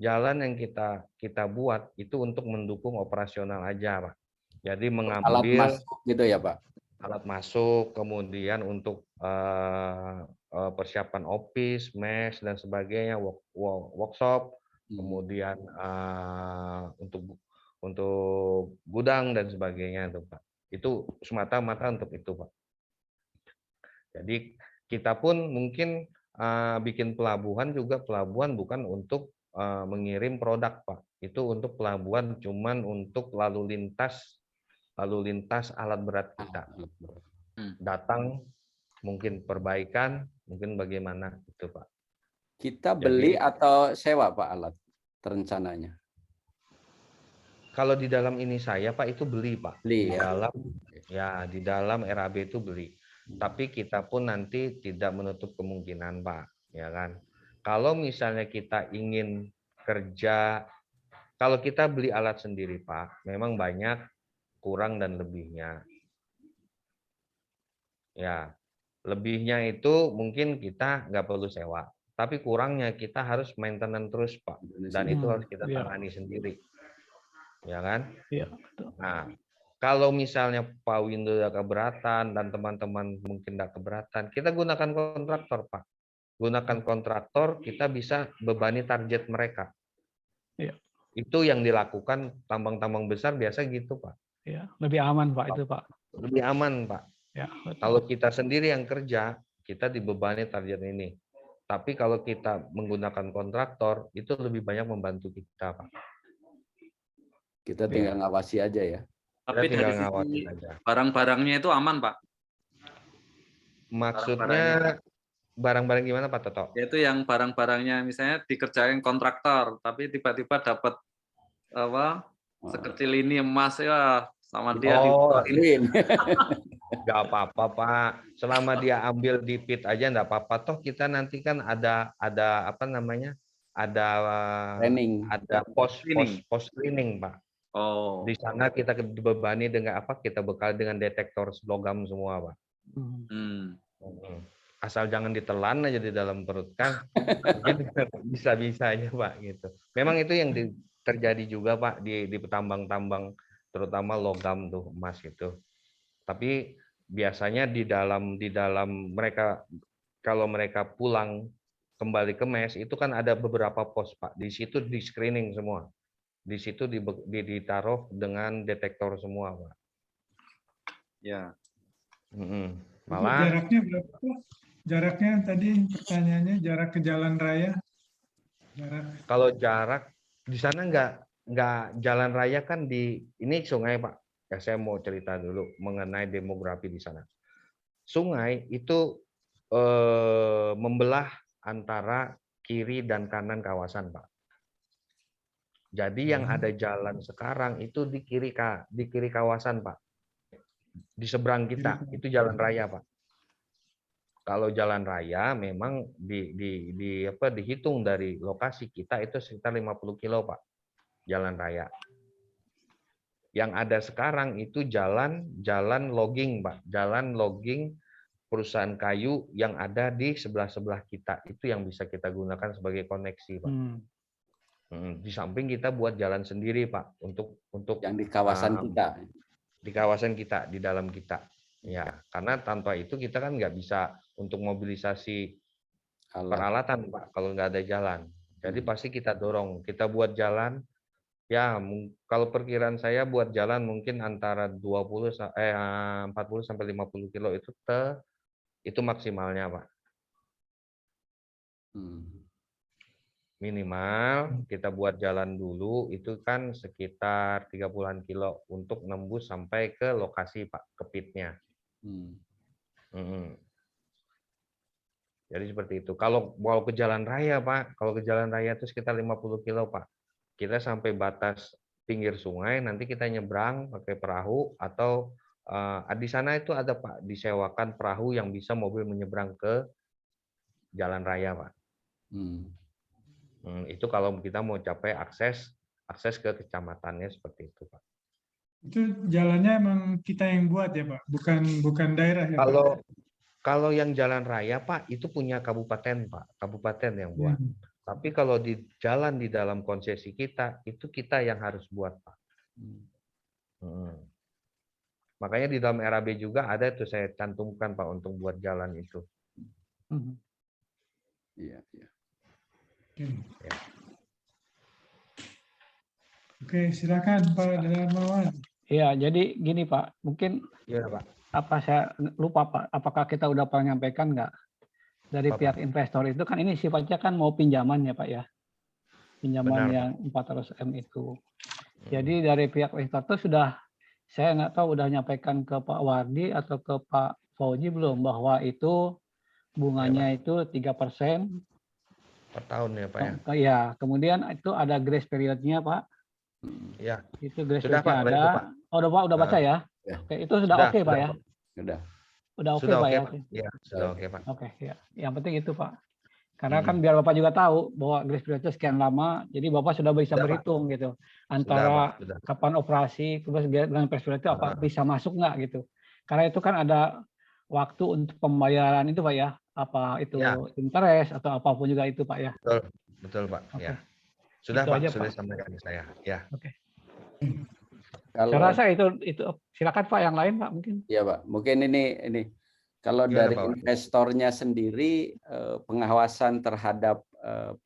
yang kita buat itu untuk mendukung operasional aja, Pak. Jadi mengambil alat masuk gitu ya, Pak. Alat masuk, kemudian untuk persiapan office, mes dan sebagainya, workshop, kemudian untuk gudang dan sebagainya itu, Pak. Itu semata-mata untuk itu, Pak. Jadi kita pun mungkin bikin pelabuhan juga, pelabuhan bukan untuk mengirim produk Pak, itu untuk pelabuhan cuman untuk lalu lintas alat berat kita. Datang mungkin perbaikan, mungkin bagaimana itu Pak. Kita beli atau sewa Pak alat rencananya? Kalau di dalam ini saya Pak itu beli Pak. Beli, di dalam RAB itu beli. Tapi kita pun nanti tidak menutup kemungkinan Pak, ya kan. Kalau misalnya kita ingin kerja, kalau kita beli alat sendiri Pak, memang banyak kurang dan lebihnya. Ya, lebihnya itu mungkin kita nggak perlu sewa, tapi kurangnya kita harus maintenance terus Pak, dan itu harus kita tangani sendiri, ya kan? Iya. Nah, kalau misalnya Pak Windu udah keberatan dan teman-teman mungkin tidak keberatan, kita gunakan kontraktor, Pak. Gunakan kontraktor, kita bisa bebani target mereka. Iya. Itu yang dilakukan tambang-tambang besar biasa gitu, Pak. Iya, lebih aman, Pak, itu, Pak. Lebih aman, Pak. Ya, kalau kita sendiri yang kerja, kita dibebani target ini. Tapi kalau kita menggunakan kontraktor, itu lebih banyak membantu kita, Pak. Kita tinggal ngawasi aja ya. Tapi dari sisi barang-barangnya itu aman, Pak? Maksudnya barang-barang gimana, Pak Toto? Yaitu yang barang-barangnya misalnya dikerjain kontraktor, tapi tiba-tiba dapat sekecil ini emas ya sama dia. Nggak apa-apa, Pak. Selama dia ambil di pit aja nggak apa-apa. Toh kita nanti kan ada apa namanya? Ada training. Ada pos screening, Pak. Oh. Di sana kita dibebani dengan apa? Kita bekal dengan detektor logam semua, Pak. Asal jangan ditelan aja di dalam perut kan. Bisa-bisa aja, Pak, gitu. Memang itu yang terjadi juga, Pak, di tambang-tambang terutama logam tuh emas itu. Tapi biasanya di dalam mereka, kalau mereka pulang kembali ke mes itu kan ada beberapa pos Pak. Di situ di screening semua. Di situ ditaruh dengan detektor semua Pak. Ya. Itu jaraknya berapa? Jaraknya tadi pertanyaannya jarak ke jalan raya. Kalau jarak di sana nggak jalan raya kan ini sungai Pak. Ya, saya mau cerita dulu mengenai demografi di sana. Sungai itu membelah antara kiri dan kanan kawasan Pak. Jadi yang ada jalan sekarang itu di kiri kawasan Pak. Di seberang kita itu jalan raya Pak. Kalau jalan raya memang dihitung dari lokasi kita itu sekitar 50 kilo Pak. Jalan raya. Yang ada sekarang itu jalan logging Pak. Jalan logging perusahaan kayu yang ada di sebelah-sebelah kita. Itu yang bisa kita gunakan sebagai koneksi Pak. Di samping kita buat jalan sendiri Pak untuk yang di kawasan kita. Di kawasan kita, di dalam kita. Ya, karena tanpa itu kita kan nggak bisa untuk mobilisasi peralatan Pak kalau nggak ada jalan. Jadi pasti kita dorong, kita buat jalan. Ya, kalau perkiraan saya buat jalan mungkin antara 40 sampai 50 kilo itu maksimalnya Pak. Minimal kita buat jalan dulu itu kan sekitar 30-an kilo untuk nembus sampai ke lokasi Pak, ke pitnya. Jadi seperti itu. Kalau mau ke jalan raya Pak, kalau ke jalan raya itu sekitar 50 kilo Pak. Kita sampai batas pinggir sungai, nanti kita nyebrang pakai perahu atau di sana itu ada Pak, disewakan perahu yang bisa mobil menyeberang ke jalan raya Pak. Itu kalau kita mau capai akses ke kecamatannya seperti itu Pak. Itu jalannya emang kita yang buat ya Pak, bukan daerah ya Pak? Kalau yang jalan raya Pak itu punya kabupaten Pak, kabupaten yang buat. Tapi kalau di jalan di dalam konsesi kita itu kita yang harus buat Pak. Makanya di dalam RAB juga ada itu saya cantumkan Pak untuk buat jalan itu. Iya. Oke, silakan Pak Darmawan. Iya, jadi gini Pak, mungkin Pak. Apa saya lupa Pak, apakah kita udah pernah nyampaikan nggak dari pihak investor itu kan ini sifatnya kan mau pinjaman ya Pak ya, pinjaman yang 400M itu. Jadi dari pihak investor itu sudah, saya nggak tahu udah nyampaikan ke Pak Wardi atau ke Pak Fauji belum bahwa itu bunganya itu 3% per tahun ya Pak ya. Ya, kemudian itu ada grace periodnya Pak. Ya. Itu grace Sudah periodnya Pak, ada. itu, Pak. Oh udah baca ya? Oke, itu sudah oke Pak ya? Udah oke Pak ya? Ya, sudah oke Pak. Oke, ya. Yang penting itu Pak. Karena kan biar Bapak juga tahu bahwa grace periodnya sekian lama, jadi Bapak sudah bisa berhitung gitu. Antara kapan operasi, terus dengan grace period itu apa bisa masuk nggak gitu. Karena itu kan ada waktu untuk pembayaran itu Pak ya, apa itu interest atau apapun juga itu Pak ya. Betul Pak. Okay. Ya. Sudah itu Pak, aja, sudah Pak. sampaikan ke saya. Ya. Oke. Kalau, saya rasa itu silakan Pak yang lain Pak mungkin. Iya Pak, mungkin ini kalau dari investornya sendiri pengawasan terhadap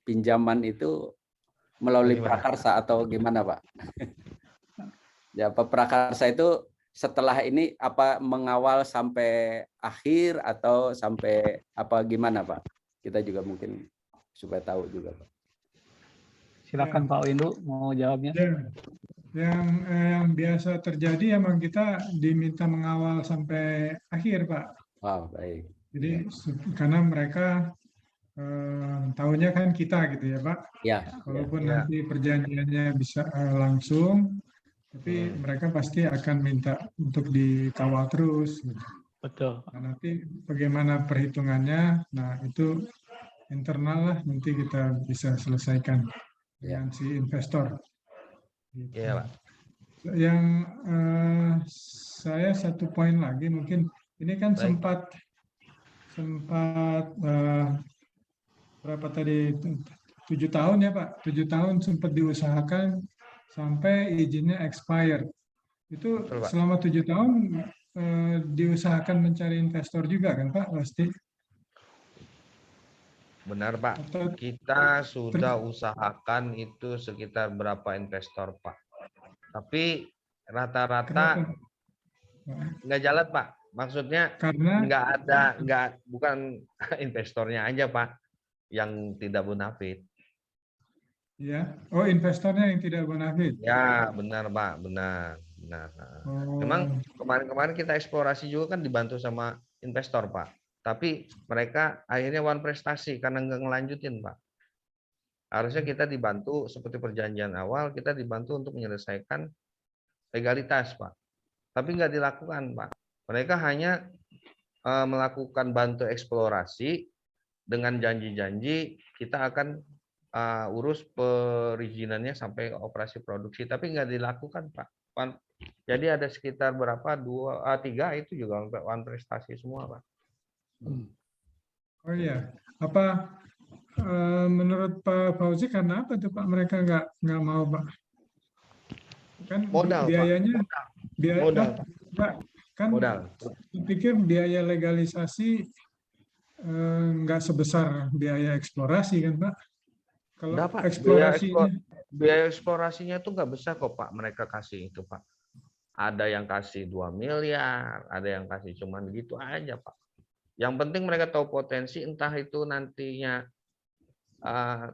pinjaman itu melalui prakarsa atau gimana Pak? Ya Pak, prakarsa itu setelah ini apa mengawal sampai akhir atau sampai apa gimana Pak? Kita juga mungkin supaya tahu juga Pak. Silakan Pak Windu mau jawabnya. Yang biasa terjadi emang kita diminta mengawal sampai akhir Pak. Wow, baik. Jadi karena mereka tahunya kan kita gitu ya Pak. Ya. Walaupun nanti perjanjiannya bisa langsung, tapi mereka pasti akan minta untuk dikawal terus. Gitu. Betul. Nah, nanti bagaimana perhitungannya, nah itu internal lah nanti kita bisa selesaikan dengan si investor. Iya Pak. Yang saya satu poin lagi mungkin ini kan sempat berapa tadi 7 tahun ya Pak, 7 tahun sempat diusahakan sampai izinnya expired. Itu betul, Pak. Selama 7 tahun diusahakan mencari investor juga kan Pak, pasti. Benar Pak, Atau kita sudah usahakan itu sekitar berapa investor Pak. Tapi rata-rata kenapa? nggak jalan Pak. Maksudnya Karena bukan investornya aja Pak yang tidak bonafit. ya, oh investornya yang tidak bonafit. Ya benar Pak, benar. Memang kemarin-kemarin kita eksplorasi juga kan dibantu sama investor Pak. Tapi mereka akhirnya one prestasi karena nggak ngelanjutin Pak. Harusnya kita dibantu seperti perjanjian awal, kita dibantu untuk menyelesaikan legalitas Pak. Tapi nggak dilakukan Pak. Mereka hanya melakukan bantu eksplorasi dengan janji-janji kita akan urus perizinannya sampai operasi produksi, tapi nggak dilakukan Pak. Jadi ada sekitar berapa 3 itu juga one prestasi semua Pak. Oh iya, apa menurut Pak Fauzi karena apa tuh Pak mereka nggak mau Pak? Kan Modal biayanya Pak. biaya Modal. Pak, kan Modal. saya pikir biaya legalisasi nggak sebesar biaya eksplorasi kan Pak? Kalau Enggak, Pak. eksplorasinya Biaya eksplorasinya tuh nggak besar kok Pak, mereka kasih itu Pak. Ada yang kasih 2 miliar, ada yang kasih cuman gitu aja Pak. Yang penting mereka tahu potensi, entah itu nantinya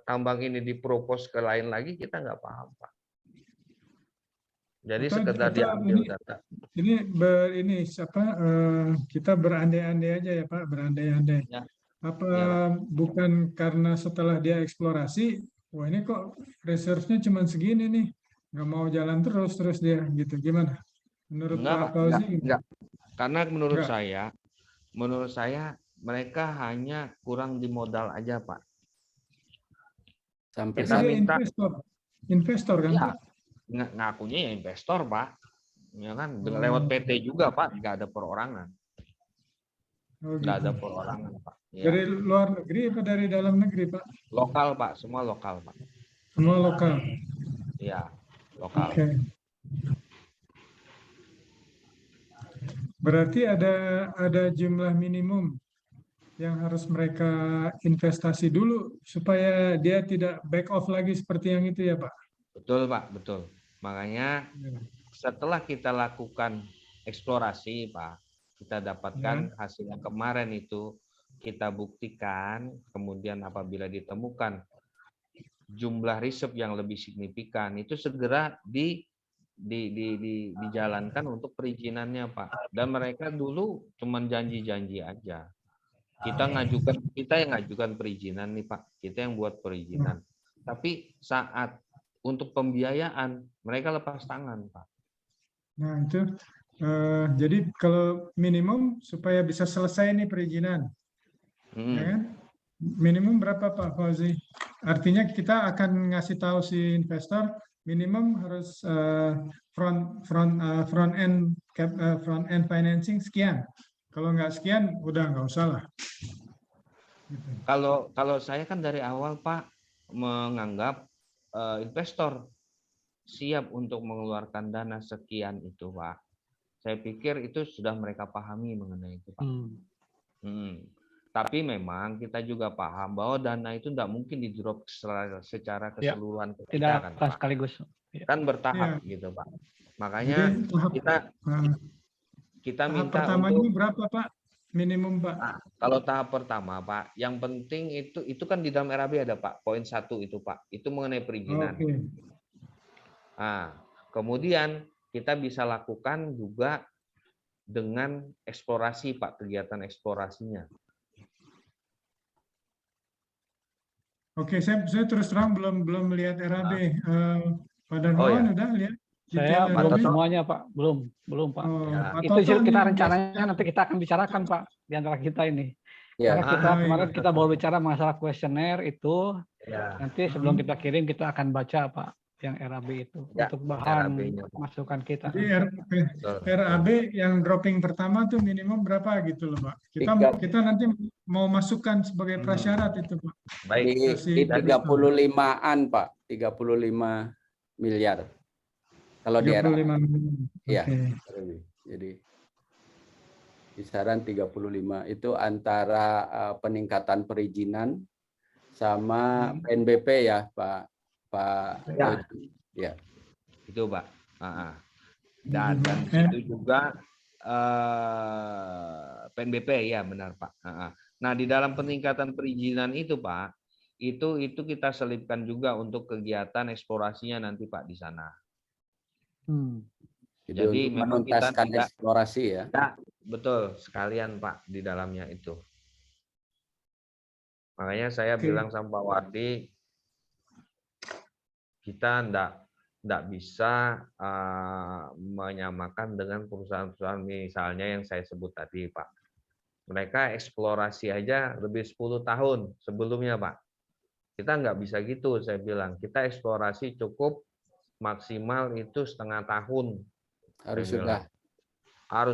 tambang ini dipropos ke lain lagi, kita nggak paham Pak. Jadi sekedar diambil data. ini kita berandai-andai aja ya Pak, berandai-andai. Ya. Apa Ya, bukan karena setelah dia eksplorasi, wah ini kok reserve-nya cuma segini nih, nggak mau jalan terus dia gitu, gimana? Menurut enggak, Pak Pak. Fauzi? Enggak. Karena menurut Enggak. saya mereka hanya kurang di modal aja Pak. Sampai Kita Tapi dia minta investor kan ya, Pak? ngakunya ya investor Pak. Ya kan, Oh. lewat PT juga Pak, nggak ada perorangan. Oh, Nggak gitu. ada perorangan Pak. Ya. Dari luar negeri apa dari dalam negeri Pak? Lokal Pak, semua lokal Pak. Semua lokal. Iya, lokal. Oke. Berarti ada jumlah minimum yang harus mereka investasi dulu supaya dia tidak back off lagi seperti yang itu ya Pak? Betul Pak, betul. Makanya setelah kita lakukan eksplorasi Pak, kita dapatkan hasil yang kemarin itu, kita buktikan, kemudian apabila ditemukan jumlah reserve yang lebih signifikan, itu segera dijalankan untuk perizinannya Pak. Dan mereka dulu cuma janji-janji aja. Kita yang ngajukan perizinan nih Pak, kita yang buat perizinan. Tapi saat untuk pembiayaan mereka lepas tangan Pak. Nah itu, jadi kalau minimum supaya bisa selesai nih perizinan, ya kan? Minimum berapa Pak Fauzi? Artinya kita akan ngasih tahu si investor minimum harus front end financing sekian. Kalau nggak sekian, udah nggak usah lah. Gitu. Kalau saya kan dari awal Pak menganggap investor siap untuk mengeluarkan dana sekian itu Pak. Saya pikir itu sudah mereka pahami mengenai itu Pak. Tapi memang kita juga paham bahwa dana itu tidak mungkin di drop secara keseluruhan ke kita kan Pak. Sekaligus. Kan bertahap gitu Pak. Makanya kita minta pertamanya untuk berapa Pak? Minimum Pak. Nah, kalau tahap pertama Pak, yang penting itu kan di dalam RAB ada Pak, poin 1 itu Pak. Itu mengenai perizinan. Nah, kemudian kita bisa lakukan juga dengan eksplorasi Pak, kegiatan eksplorasinya. Oke, saya terus terang belum melihat RAB. Pak Darmawan udah lihat? Saya belum semuanya Pak, belum Pak. Itu kita rencananya nanti kita akan bicarakan Pak di antara kita ini. Karena kita kemarin kita baru bicara masalah kuesioner itu. Nanti sebelum kita kirim kita akan baca Pak yang RAB itu untuk bahan masukan kita. Jadi RAB yang dropping pertama tuh minimum berapa gitu loh Pak? Kita nanti mau masukkan sebagai prasyarat itu Pak. Baik. Di 35-an Pak, 35 miliar. Kalau di RAB. Ya. Jadi Kisaran 35 itu antara peningkatan perizinan sama PNBP ya, Pak Ya. Oji. Ya. Itu, Pak. Dan di situ juga PNBP ya, benar, Pak. Nah, di dalam peningkatan perizinan itu, Pak, itu kita selipkan juga untuk kegiatan eksplorasinya nanti, Pak, di sana. Jadi untuk memang kita menuntaskan tidak eksplorasi ya. Ya, betul sekalian, Pak, di dalamnya itu. Makanya saya bilang sama Pak Wardi, kita enggak bisa menyamakan dengan perusahaan-perusahaan misalnya yang saya sebut tadi, Pak. Mereka eksplorasi aja lebih 10 tahun sebelumnya, Pak. Kita nggak bisa gitu, saya bilang. Kita eksplorasi cukup maksimal itu setengah tahun. Harus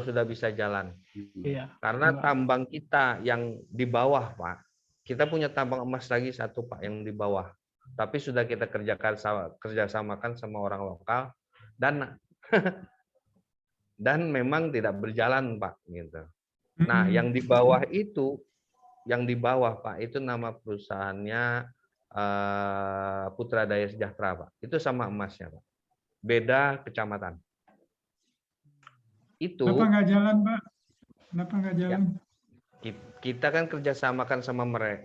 sudah bisa jalan. Iya. Karena tambang kita yang di bawah, Pak. Kita punya tambang emas lagi satu, Pak, yang di bawah. Tapi sudah kita kerjasamakan sama orang lokal dan dan memang tidak berjalan, Pak, gitu. Nah, yang di bawah itu, Pak, itu nama perusahaannya Putra Daya Sejahtera, Pak. Itu sama emasnya, Pak. Beda kecamatan. Itu. Kenapa nggak jalan, Pak? Kenapa nggak jalan? Ya, kita kan kerjasamakan sama mereka,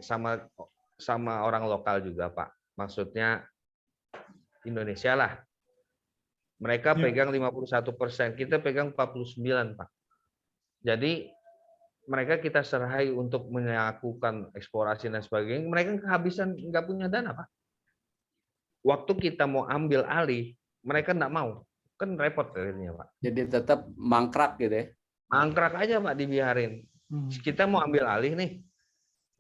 sama orang lokal juga, Pak. Maksudnya Indonesia lah. Mereka pegang 51%, kita pegang 49%, Pak. Jadi mereka kita serahi untuk melakukan eksplorasi dan sebagainya. Mereka kehabisan, nggak punya dana, Pak. Waktu kita mau ambil alih, mereka nggak mau. Kan repot akhirnya, Pak. Jadi tetap mangkrak gitu ya? Mangkrak aja, Pak, dibiarin. Kita mau ambil alih nih.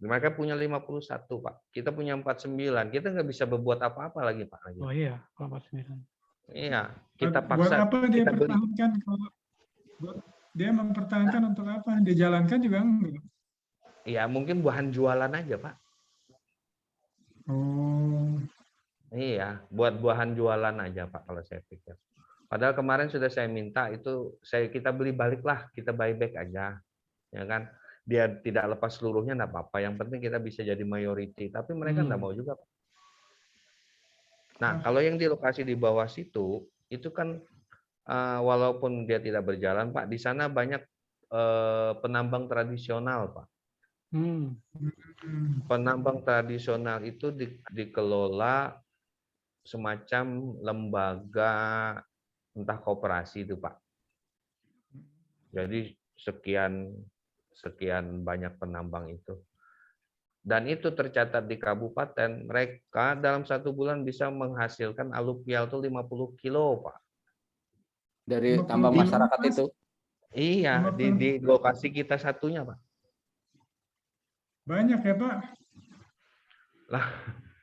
Mereka punya 51, Pak. Kita punya 49. Kita nggak bisa berbuat apa-apa lagi, Pak. Oh iya, 49. Iya, kita paksa. Buat apa dia kita pertahankan? Kalau dia mempertahankan untuk apa? Dijalankan juga enggak. Iya, mungkin bahan jualan aja, Pak. Oh. Iya, buat bahan jualan aja, Pak, kalau saya pikir. Padahal kemarin sudah saya minta itu kita beli baliklah, kita buyback aja, ya kan? Dia tidak lepas seluruhnya enggak apa-apa. Yang penting kita bisa jadi mayority. Tapi mereka enggak mau juga, Pak. Nah, kalau yang di lokasi di bawah situ, itu kan walaupun dia tidak berjalan, Pak, di sana banyak penambang tradisional, Pak. Penambang tradisional itu dikelola semacam lembaga entah koperasi itu, Pak. Jadi sekian banyak penambang itu. Dan itu tercatat di kabupaten, mereka dalam 1 bulan bisa menghasilkan aluvial itu 50 kilo, Pak. Dari tambang masyarakat itu? Iya, di lokasi kita satunya, Pak. Banyak ya, Pak? Lah,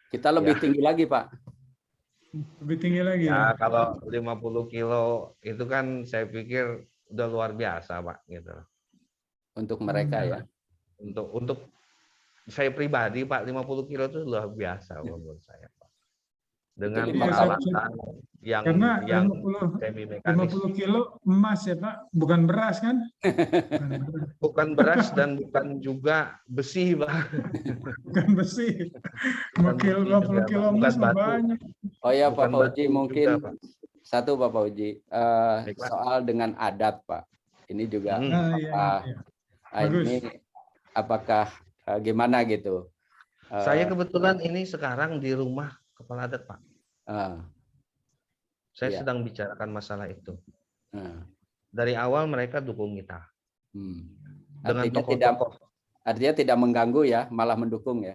kita lebih tinggi lagi, Pak. Lebih tinggi lagi ya. Ya, Kalau 50 kilo itu kan saya pikir udah luar biasa, Pak, gitu. Untuk mereka ya. Untuk saya pribadi, Pak, 50 kilo itu luar biasa menurut saya, Pak. Dengan peralatan yang 50 kilo emas ya, Pak, bukan beras kan? Bukan beras dan bukan juga besi, Pak. Bukan besi. 50 kilo emas banyak. Oh ya, Pak Fauji, mungkin satu, Pak Fauji, soal dengan adat, Pak. Ini juga ini apakah gimana gitu? Saya kebetulan ini sekarang di rumah kepala adat, Pak. Saya sedang bicarakan masalah itu. Dari awal mereka dukung kita. Dengan tokoh-tokoh. Artinya tidak mengganggu ya, malah mendukung ya?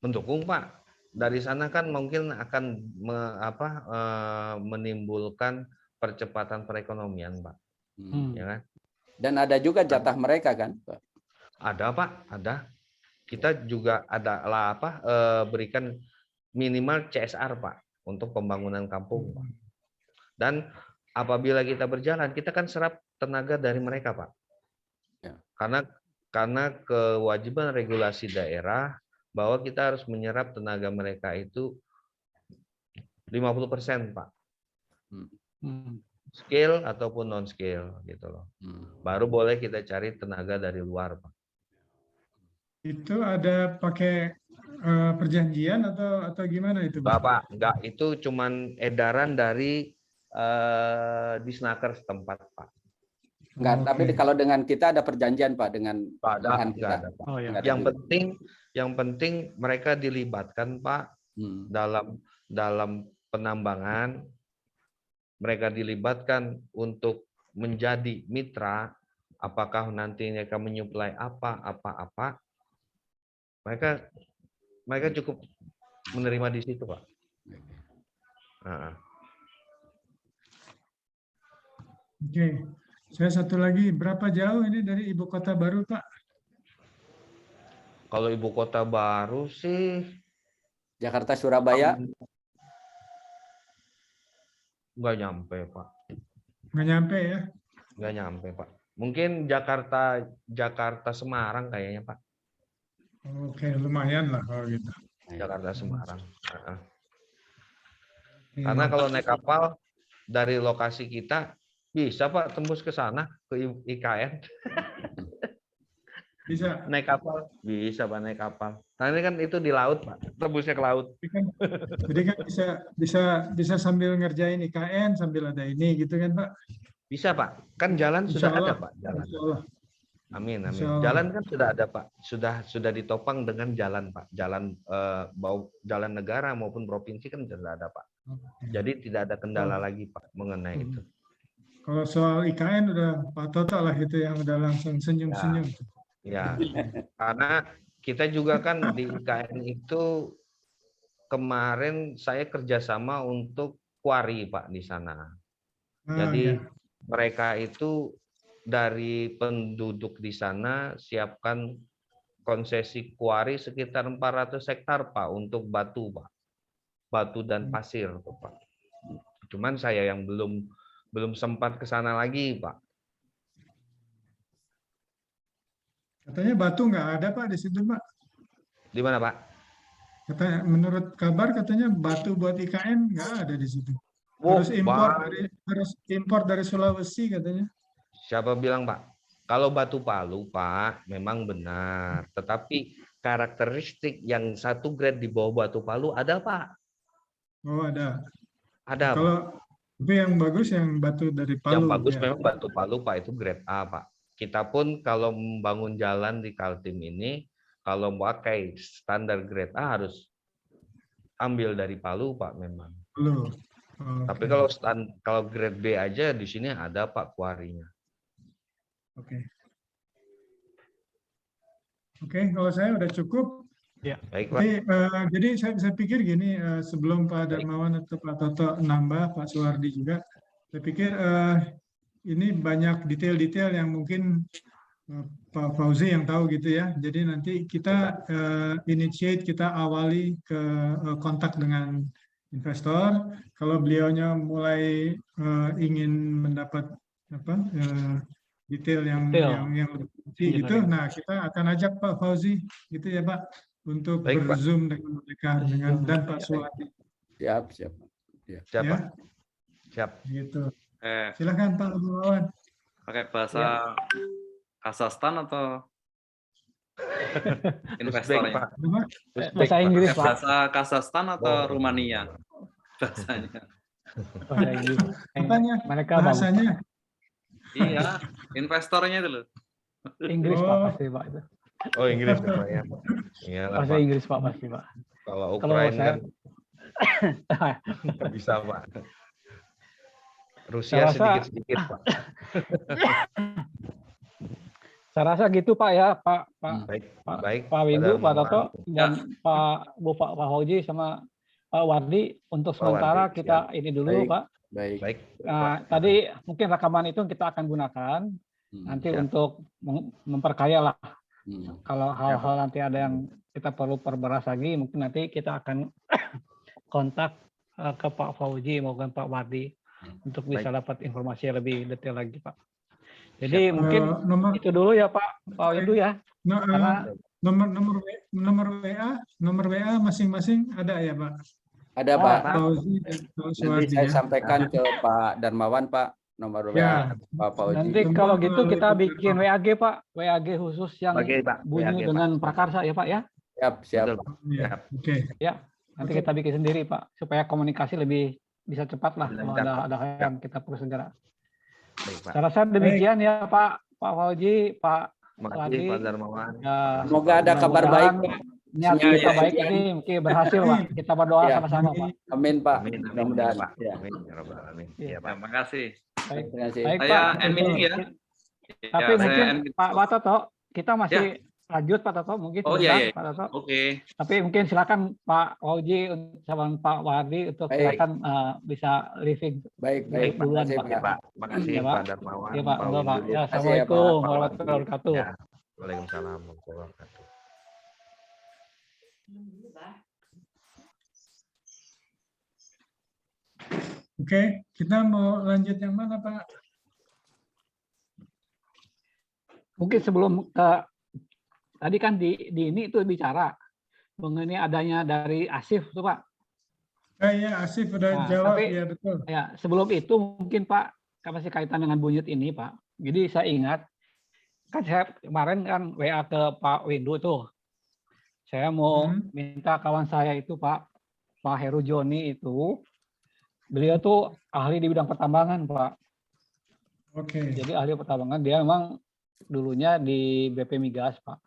Mendukung, Pak. Dari sana kan mungkin akan menimbulkan percepatan perekonomian, Pak. Ya kan? Dan ada juga jatah mereka kan, Pak? Ada, Pak, ada. Kita juga ada berikan minimal CSR, Pak, untuk pembangunan kampung, Pak. Dan apabila kita berjalan, kita kan serap tenaga dari mereka, Pak. Ya. Karena kewajiban regulasi daerah bahwa kita harus menyerap tenaga mereka itu 50%, Pak. skill ataupun non skill gitu loh. Baru boleh kita cari tenaga dari luar, Pak. Itu ada pakai perjanjian atau gimana itu, Pak? Bapak, enggak, itu cuman edaran dari Disnaker setempat, Pak. Enggak, tapi Oke. kalau dengan kita ada perjanjian Pak dengan lahan Enggak kita. ada, Pak. Oh ya. Enggak ada juga. Yang penting mereka dilibatkan, Pak, dalam penambangan. Mereka dilibatkan untuk menjadi mitra, apakah nanti mereka menyuplai apa. Mereka cukup menerima di situ, Pak. Nah. Oke. Saya satu lagi, berapa jauh ini dari ibu kota baru, Pak? Kalau ibu kota baru sih Jakarta Surabaya nggak nyampe, Pak. Nggak nyampe ya? Nggak nyampe, Pak. Mungkin Jakarta Semarang kayaknya, Pak. Oke, lumayan lah kalau gitu. Jakarta Semarang. Oke. Karena kalau naik kapal dari lokasi kita bisa, Pak, tembus ke sana ke IKN. Bisa. Naik kapal bisa, Pak, naik kapal. Nah, ini kan itu di laut, Pak. Tembusnya ke laut. Jadi kan bisa sambil ngerjain IKN sambil ada ini gitu kan, Pak? Bisa, Pak. Kan jalan Insya sudah Allah. ada, Pak. Jalan. Insya Allah. Amin. Insya Allah. Jalan kan sudah ada, Pak. Sudah ditopang dengan jalan, Pak. Jalan negara maupun provinsi kan sudah ada, Pak. Jadi tidak ada kendala lagi, Pak, mengenai itu. Kalau soal IKN udah Pak Toto lah itu yang udah langsung senyum-senyum. Ya, karena kita juga kan di IKN itu kemarin saya kerjasama untuk quarry, Pak, di sana. Jadi Ya. mereka itu dari penduduk di sana siapkan konsesi quarry sekitar 400 hektar, Pak, untuk batu, Pak. Batu dan pasir, Pak. Cuman saya yang belum sempat ke sana lagi, Pak. Katanya batu nggak ada, Pak, di situ, Pak. Di mana, Pak? Katanya, menurut kabar katanya batu buat IKN nggak ada di situ. Oh, Harus impor dari Sulawesi katanya. Siapa bilang, Pak? Kalau batu palu, Pak, memang benar. Tetapi karakteristik yang satu grade di bawah batu palu ada, Pak. Oh, ada. Ada, Kalau Pak. tapi yang bagus yang batu dari Palu. Yang bagus ya. memang batu palu, Pak, itu grade A, Pak. Kita pun kalau membangun jalan di Kaltim ini, kalau pakai standar grade A harus ambil dari Palu, Pak, memang. Palu. Tapi kalau grade B aja di sini ada, Pak, kuarinya. Oke. Oke, kalau saya udah cukup. Ya. Baik, Pak. Jadi saya pikir gini, sebelum Pak Darmawan atau Pak Toto nambah, Pak Suwardi juga, saya pikir ini banyak detail-detail yang mungkin Pak Fauzi yang tahu gitu ya. Jadi nanti kita initiate, kita awali ke kontak dengan investor. Kalau beliaunya mulai ingin mendapat detail yang lebih gitu, nah kita akan ajak Pak Fauzi gitu ya, Pak, untuk berzoom dengan mereka dan Pak Suwardi. Siap. Siapa? Siap. Gitu. Silakan Pak Darmawan. Pakai bahasa Kazakhstan atau investornya? Bahasa Inggris, Pak. Bahasa Kazakhstan atau Rumania? Bahasanya. Bahasa Inggris. Mereka bahasanya. Iya, investornya itu loh. Inggris, Pak, pasti, Pak. Oh, Inggris, Pak, ya. Iyalah, Bahasa Pak. Inggris, Pak, pasti, Pak. Kalau Ukraina saya... kan nggak bisa, Pak. Rusia sedikit-sedikit, Pak. Saya rasa gitu, Pak, ya, Pak. Baik. Pak Windu, Pak Toto, dan Pak Fauzi sama Pak Wardi. Untuk sementara Wardi, kita ini dulu, Pak. Baik. Nah, tadi mungkin rekaman itu kita akan gunakan nanti untuk memperkaya lah. Kalau hal-hal nanti ada yang kita perlu perberas lagi, mungkin nanti kita akan kontak ke Pak Fauzi maupun Pak Wardi untuk bisa dapat informasi lebih detail lagi, Pak. Jadi mungkin itu dulu ya, Pak Windu ya. Nomor WA masing-masing ada ya, Pak? Ada, Pak. Fauzi dan Pak Nanti Suwardi, saya ya. sampaikan ke Pak Darmawan, Pak. nomor Ya. WA Pak Fauzi. Nanti kalau gitu kita bikin WAG Pak, WAG khusus yang Oke, Pak. bunyi WAG, Pak. dengan prakarsa ya Pak ya. Siap, siap. Betul, Pak. Ya, Siap. oke. Ya, nanti kita bikin sendiri Pak, supaya komunikasi lebih bisa cepat lah kalau Lancar, ada hal yang kita perlu segera. Baik, Pak. Saya rasa demikian ya Pak Fauzi, Pak Makasih, Pak Darmawan. Ya, Semoga ada kabar baik, Pak. niat Sinyal kita ya, baik sinyal. ini mungkin berhasil Pak. Kita berdoa Ya. sama-sama Pak. Amin, Pak. Amin, amin, Mudah-mudahan. Pak. Ya. Amin, ya Rabbal Alamin. Iya. Iya, Pak. Terima kasih. Baik, Terima kasih. baik Saya Pak. end meeting ya. Tapi Ya, mungkin saya end meeting. Pak Toto, kita masih lanjut Pak Toto mungkin Oh, sebentar, iya, iya. Pak Toto. Oke. Tapi mungkin silakan Pak Fauzi sama Pak Wardi untuk Baik. silakan bisa living. Baik, Baik, baik. Pak. Duluan, Terima Oke, kasih, Pak. Makasih, Ya, Pak. Pak Darmawan. Iya Pak, Pak enggak Pak. Windu. Ya, Terima kasih ya, Pak. Assalamualaikum Pak warahmatullahi Wardi. wabarakatuh. Ya. Waalaikumsalam warahmatullahi wabarakatuh. Oke, kita mau lanjut yang mana, Pak? Mungkin sebelum tadi kan di ini itu bicara mengenai adanya dari Asif tuh Pak. Iya, Asif udah Nah, jawab, tapi- ya betul. Ya, sebelum itu mungkin Pak masih kaitan dengan bunyut ini Pak. Jadi saya ingat kan saya kemarin kan WA ke Pak Windu tuh. Saya mau minta kawan saya itu Pak Heru Joni itu, beliau tuh ahli di bidang pertambangan Pak. Oke. Jadi ahli pertambangan, dia memang dulunya di BP Migas Pak.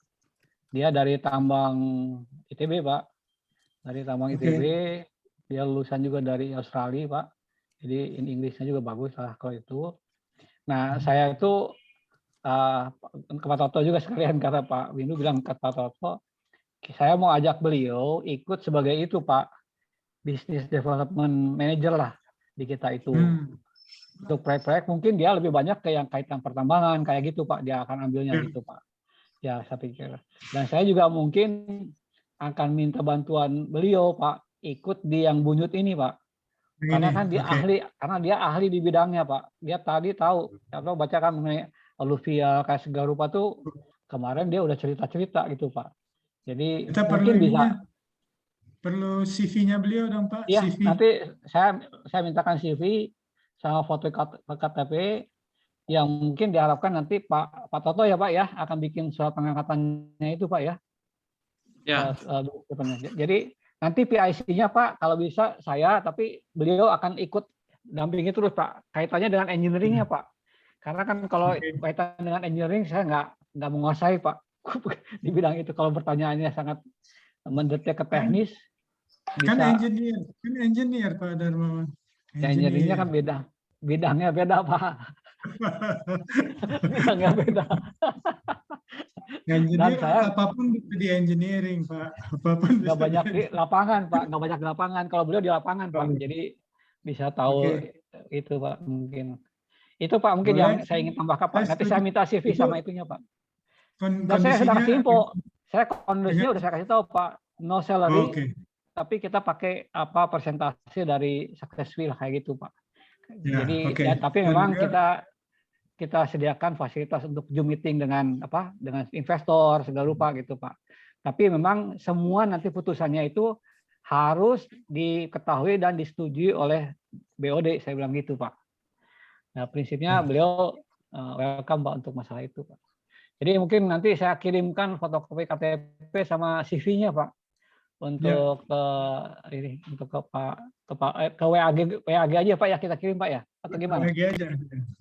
Dia dari tambang ITB Pak. Dari tambang Oke. ITB, dia lulusan juga dari Australia Pak. Jadi Inggrisnya juga bagus lah kalau itu. Nah saya itu ke Pak Toto juga sekalian, kata Pak Windu bilang ke Pak Toto, saya mau ajak beliau ikut sebagai itu Pak, Business Development Manager lah di kita itu. Untuk proyek-proyek mungkin dia lebih banyak ke yang kaitan pertambangan kayak gitu Pak, dia akan ambilnya gitu Pak. Ya saya pikir. Dan saya juga mungkin akan minta bantuan beliau Pak ikut di yang bunyut ini Pak. Karena kan dia ahli di bidangnya Pak. Dia tadi tahu atau bacakan mengenai aluvia kayak segala rupa tuh kemarin dia udah cerita-cerita gitu Pak. Jadi Kita perlu mungkin bisa. Perlu CV-nya beliau dong, Pak. Iya, CV. nanti saya mintakan CV sama foto KTP yang mungkin diharapkan nanti Pak Toto ya Pak ya akan bikin surat pengangkatannya itu Pak ya. Ya. Jadi nanti PIC-nya Pak kalau bisa saya, tapi beliau akan ikut dampingi terus Pak. Kaitannya dengan engineering-nya Pak. Karena kan kalau kaitan dengan engineering saya nggak menguasai Pak di bidang itu. Kalau pertanyaannya sangat mendetek ke teknis. Kan bisa, engineer Pak Darmawan. ya engineering-nya kan beda. Bidangnya beda Pak. Bidangnya beda. Engineer, saya- apapun bisa di engineering Pak. Apapun Nggak bisa banyak di- di lapangan Pak, nggak banyak di lapangan. Kalau beliau di lapangan Pak, Oh. jadi bisa tahu Oke. itu Pak mungkin. Itu Pak mungkin Boleh. yang saya ingin tambahkan Pak. Saya Nanti saya setuju. minta CV Itu sama itunya Pak. Dan saya sudah kasih info. Saya kondisinya udah saya kasih tahu Pak, no salary, Oke. tapi kita pakai apa persentase dari success fee lah kayak gitu Pak. Ya, Jadi oke. ya, tapi Dan memang juga- kita sediakan fasilitas untuk Zoom meeting dengan dengan investor segala rupa gitu Pak. Tapi memang semua nanti putusannya itu harus diketahui dan disetujui oleh BOD, saya bilang gitu Pak. Nah prinsipnya beliau welcome Pak untuk masalah itu Pak. Jadi mungkin nanti saya kirimkan fotokopi KTP sama CV-nya Pak untuk ke WAG aja Pak ya, kita kirim Pak ya atau gimana? Lagi aja.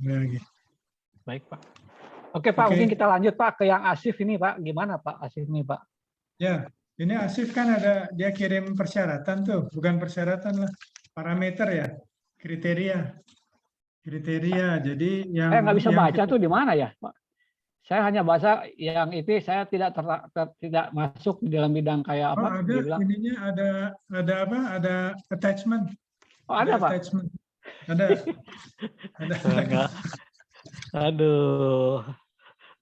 Lagi. Baik Pak. Oke Pak, mungkin kita lanjut Pak ke yang Asif ini Pak. Gimana Pak Asif ini Pak? Ya, ini Asif kan ada dia kirim persyaratan tuh, bukan persyaratan lah, parameter ya, kriteria. Jadi yang Saya nggak bisa yang baca tuh di mana ya Pak? Saya hanya baca yang itu, saya tidak tidak masuk di dalam bidang kayak Oh, apa? ada Dibilang. ininya ada apa? Ada attachment. Oh ada Pak. Attachment. Ada. Enggak. Aduh.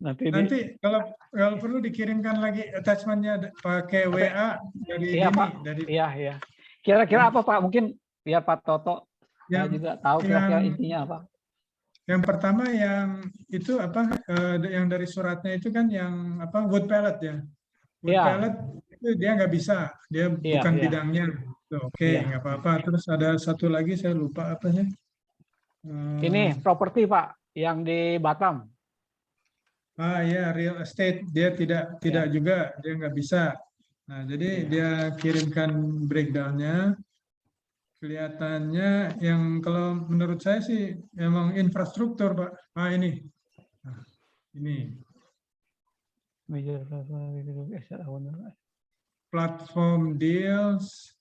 Nanti kalau perlu dikirimkan lagi attachmentnya pakai WA dari Iya ini, Pak. dari Iya. Kira-kira apa Pak? Mungkin biar Pak Toto saya Yang- juga tahu kira-kira yang- intinya apa. yang pertama yang itu apa? Yang dari suratnya itu kan yang apa? Wood pellet ya. Wood Iya. pellet itu dia nggak bisa, dia Iya, bukan iya. bidangnya. Tuh, Oke, Iya. nggak apa-apa. Terus ada satu lagi saya lupa apa sih? Ini properti Pak yang di Batam. Ya, real estate dia tidak juga, dia nggak bisa. Nah, jadi dia kirimkan breakdown-nya. Kelihatannya yang kalau menurut saya sih memang infrastruktur, Pak. Ini. Nah, ini. Platform deals,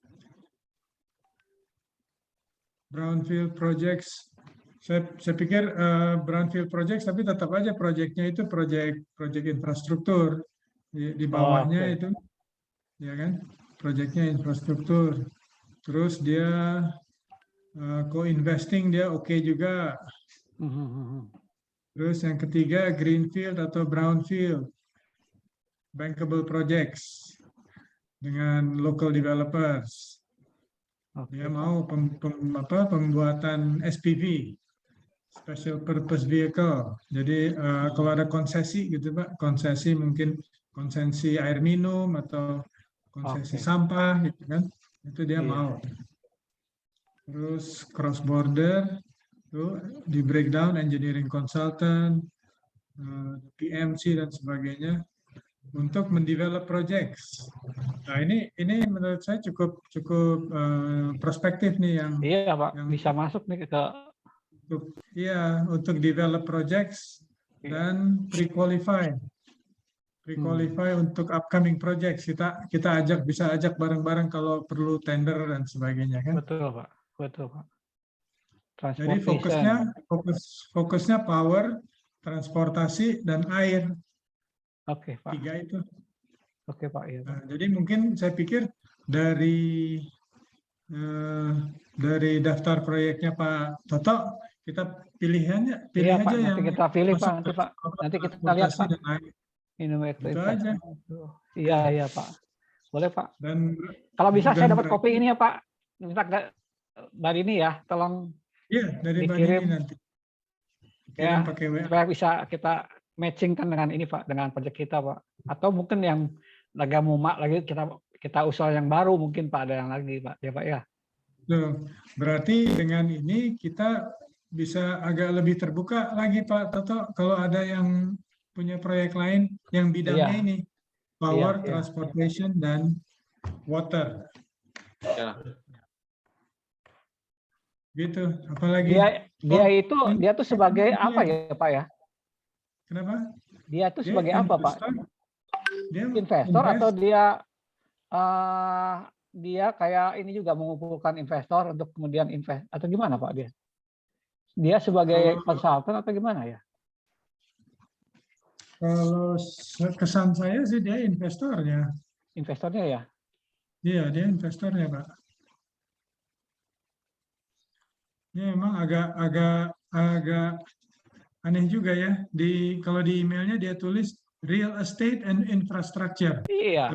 brownfield projects. Saya pikir brownfield projects, tapi tetap aja proyeknya itu proyek infrastruktur. Di bawahnya itu, ya kan? Proyeknya infrastruktur. Terus dia co-investing dia oke juga. Terus yang ketiga greenfield atau brownfield, bankable projects dengan local developers. Dia mau pembuatan SPV, special purpose vehicle. Jadi kalau ada konsesi gitu Pak, konsesi mungkin konsesi air minum atau konsesi sampah gitu kan, itu dia mau. Terus cross border, tuh di breakdown engineering consultant, PMC dan sebagainya untuk mendevelop projects. Nah ini menurut saya cukup prospektif nih yang. Iya Pak, yang bisa masuk nih ke. Untuk develop projects dan pre-qualify untuk upcoming projects. Kita bisa ajak bareng-bareng kalau perlu tender dan sebagainya kan. Betul Pak, betul Pak. Jadi fokusnya power, transportasi dan air. Oke Pak. 3 itu. Oke Pak. Iya, Pak. Nah, jadi mungkin saya pikir dari daftar proyeknya Pak Toto, kita pilih aja Pak, yang nanti kita pilih Pak, nanti kita lihat Pak. Itu aja. Iya Pak, boleh Pak. Dan kalau bisa saya dapat kopi ini ya Pak, minta dari ini ya, tolong. Iya, dari dikirim ini nanti. Ya, pakai WA. supaya bisa kita matchingkan dengan ini Pak, dengan proyek kita Pak. Atau mungkin yang lagi mumak lagi kita usul yang baru mungkin Pak, ada yang lagi Pak, ya Pak ya. Tuh, berarti dengan ini kita bisa agak lebih terbuka lagi Pak Toto kalau ada yang punya proyek lain yang bidangnya ini power, transportation dan water. Gitu. Apalagi dia tuh sebagai apa ya Pak ya? Kenapa? Dia tuh sebagai apa Pak? Dia investor atau dia kayak ini juga mengumpulkan investor untuk kemudian invest atau gimana Pak dia? Dia sebagai konsultan atau gimana ya? Kalau kesan saya sih dia investornya. Investornya ya? Iya, dia investornya Pak. Ini memang agak aneh juga ya. Kalau di emailnya dia tulis real estate and infrastructure. Iya.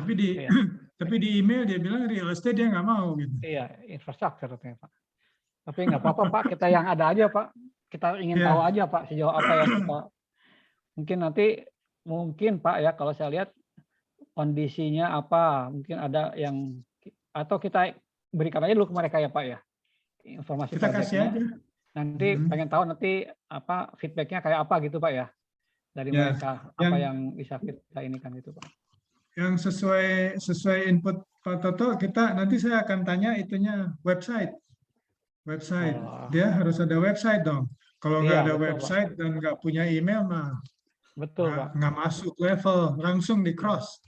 Tapi di email dia bilang real estate dia nggak mau gitu. Iya, infrastruktur katanya Pak. Tapi nggak apa-apa Pak, kita yang ada aja Pak. Kita ingin tahu aja Pak sejauh apa ya kita. Mungkin Pak ya, kalau saya lihat kondisinya apa, mungkin ada yang, atau kita berikan aja dulu ke mereka ya Pak ya. Informasi kita kasih aja. Nanti pengen tahu nanti apa feedbacknya kayak apa gitu Pak ya. Dari mereka, apa yang bisa kita ini kan itu Pak. Yang sesuai input Pak Toto, nanti saya akan tanya itunya website. Dia harus ada website dong. Kalau nggak ada website Pak, dan nggak punya email mah betul Pak, nggak masuk level, langsung di cross.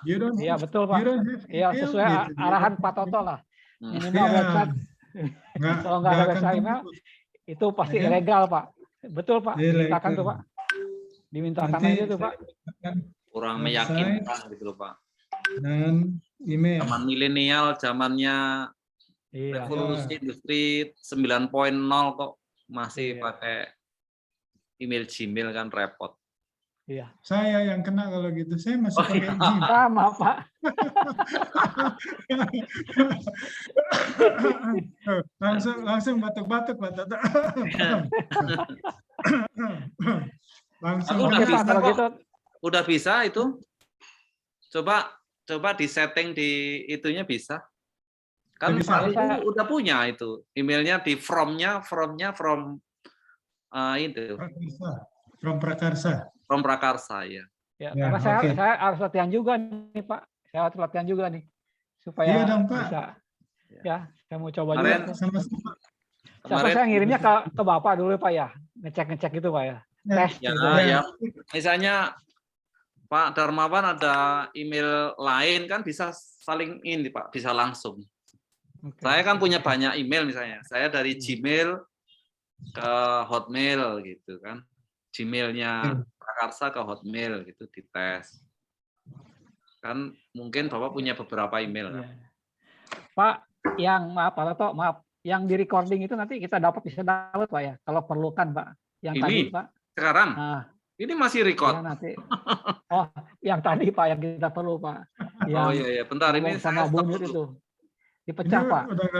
Iya betul Pak. Iya sesuai gitu, arahan Pak Toto lah. Minimal website. Kalau nggak ada website email itu pasti ilegal Pak. Betul Pak. Dimintakan tuh Pak. Dimintakan aja tuh Pak. Kurang meyakinkan gitu loh Pak. Dan email. Zaman milenial, zamannya revolusi industri 9.0 kok masih pakai email Gmail kan repot. Iya. Saya yang kena kalau gitu. Saya masih pakai Gmail. Sama Pak. langsung batuk-batuk Pak Toto. Langsung. Udah bisa itu. Coba di setting di itunya bisa. Kan Bisa. Pak Ibu udah punya itu emailnya di from itu Prakarsa. From Prakarsa. from Prakarsa ya. Ya, Ya, karena oke. saya harus latihan juga nih Pak. Saya harus latihan juga nih supaya Iya dong, Pak. bisa. Ya, saya mau coba Kemarin- juga. Sama-sama. Sama saya ngirimnya ke Bapak dulu Pak ya, ngecek gitu Pak ya. Tes Ya, gitu. ya. Misalnya Pak Darmawan ada email lain kan bisa saling ini Pak, bisa langsung. Oke. Saya kan punya banyak email misalnya. Saya dari Gmail ke Hotmail gitu kan. Gmailnya Prakarsa ke Hotmail gitu dites. Kan mungkin Bapak punya beberapa email kan. Iya. Pak, yang maaf Pak Toto, maaf, yang di recording itu nanti kita bisa dapat Pak ya, kalau perlukan Pak. Yang Ini? tadi Pak. Sekarang Nah, ini masih ya record. nanti. Oh, yang tadi Pak yang kita perlu Pak. Yang Oh iya, bentar ini ngomong sama saya Bu stop Nur dulu. itu. Dipecah Pak. Udah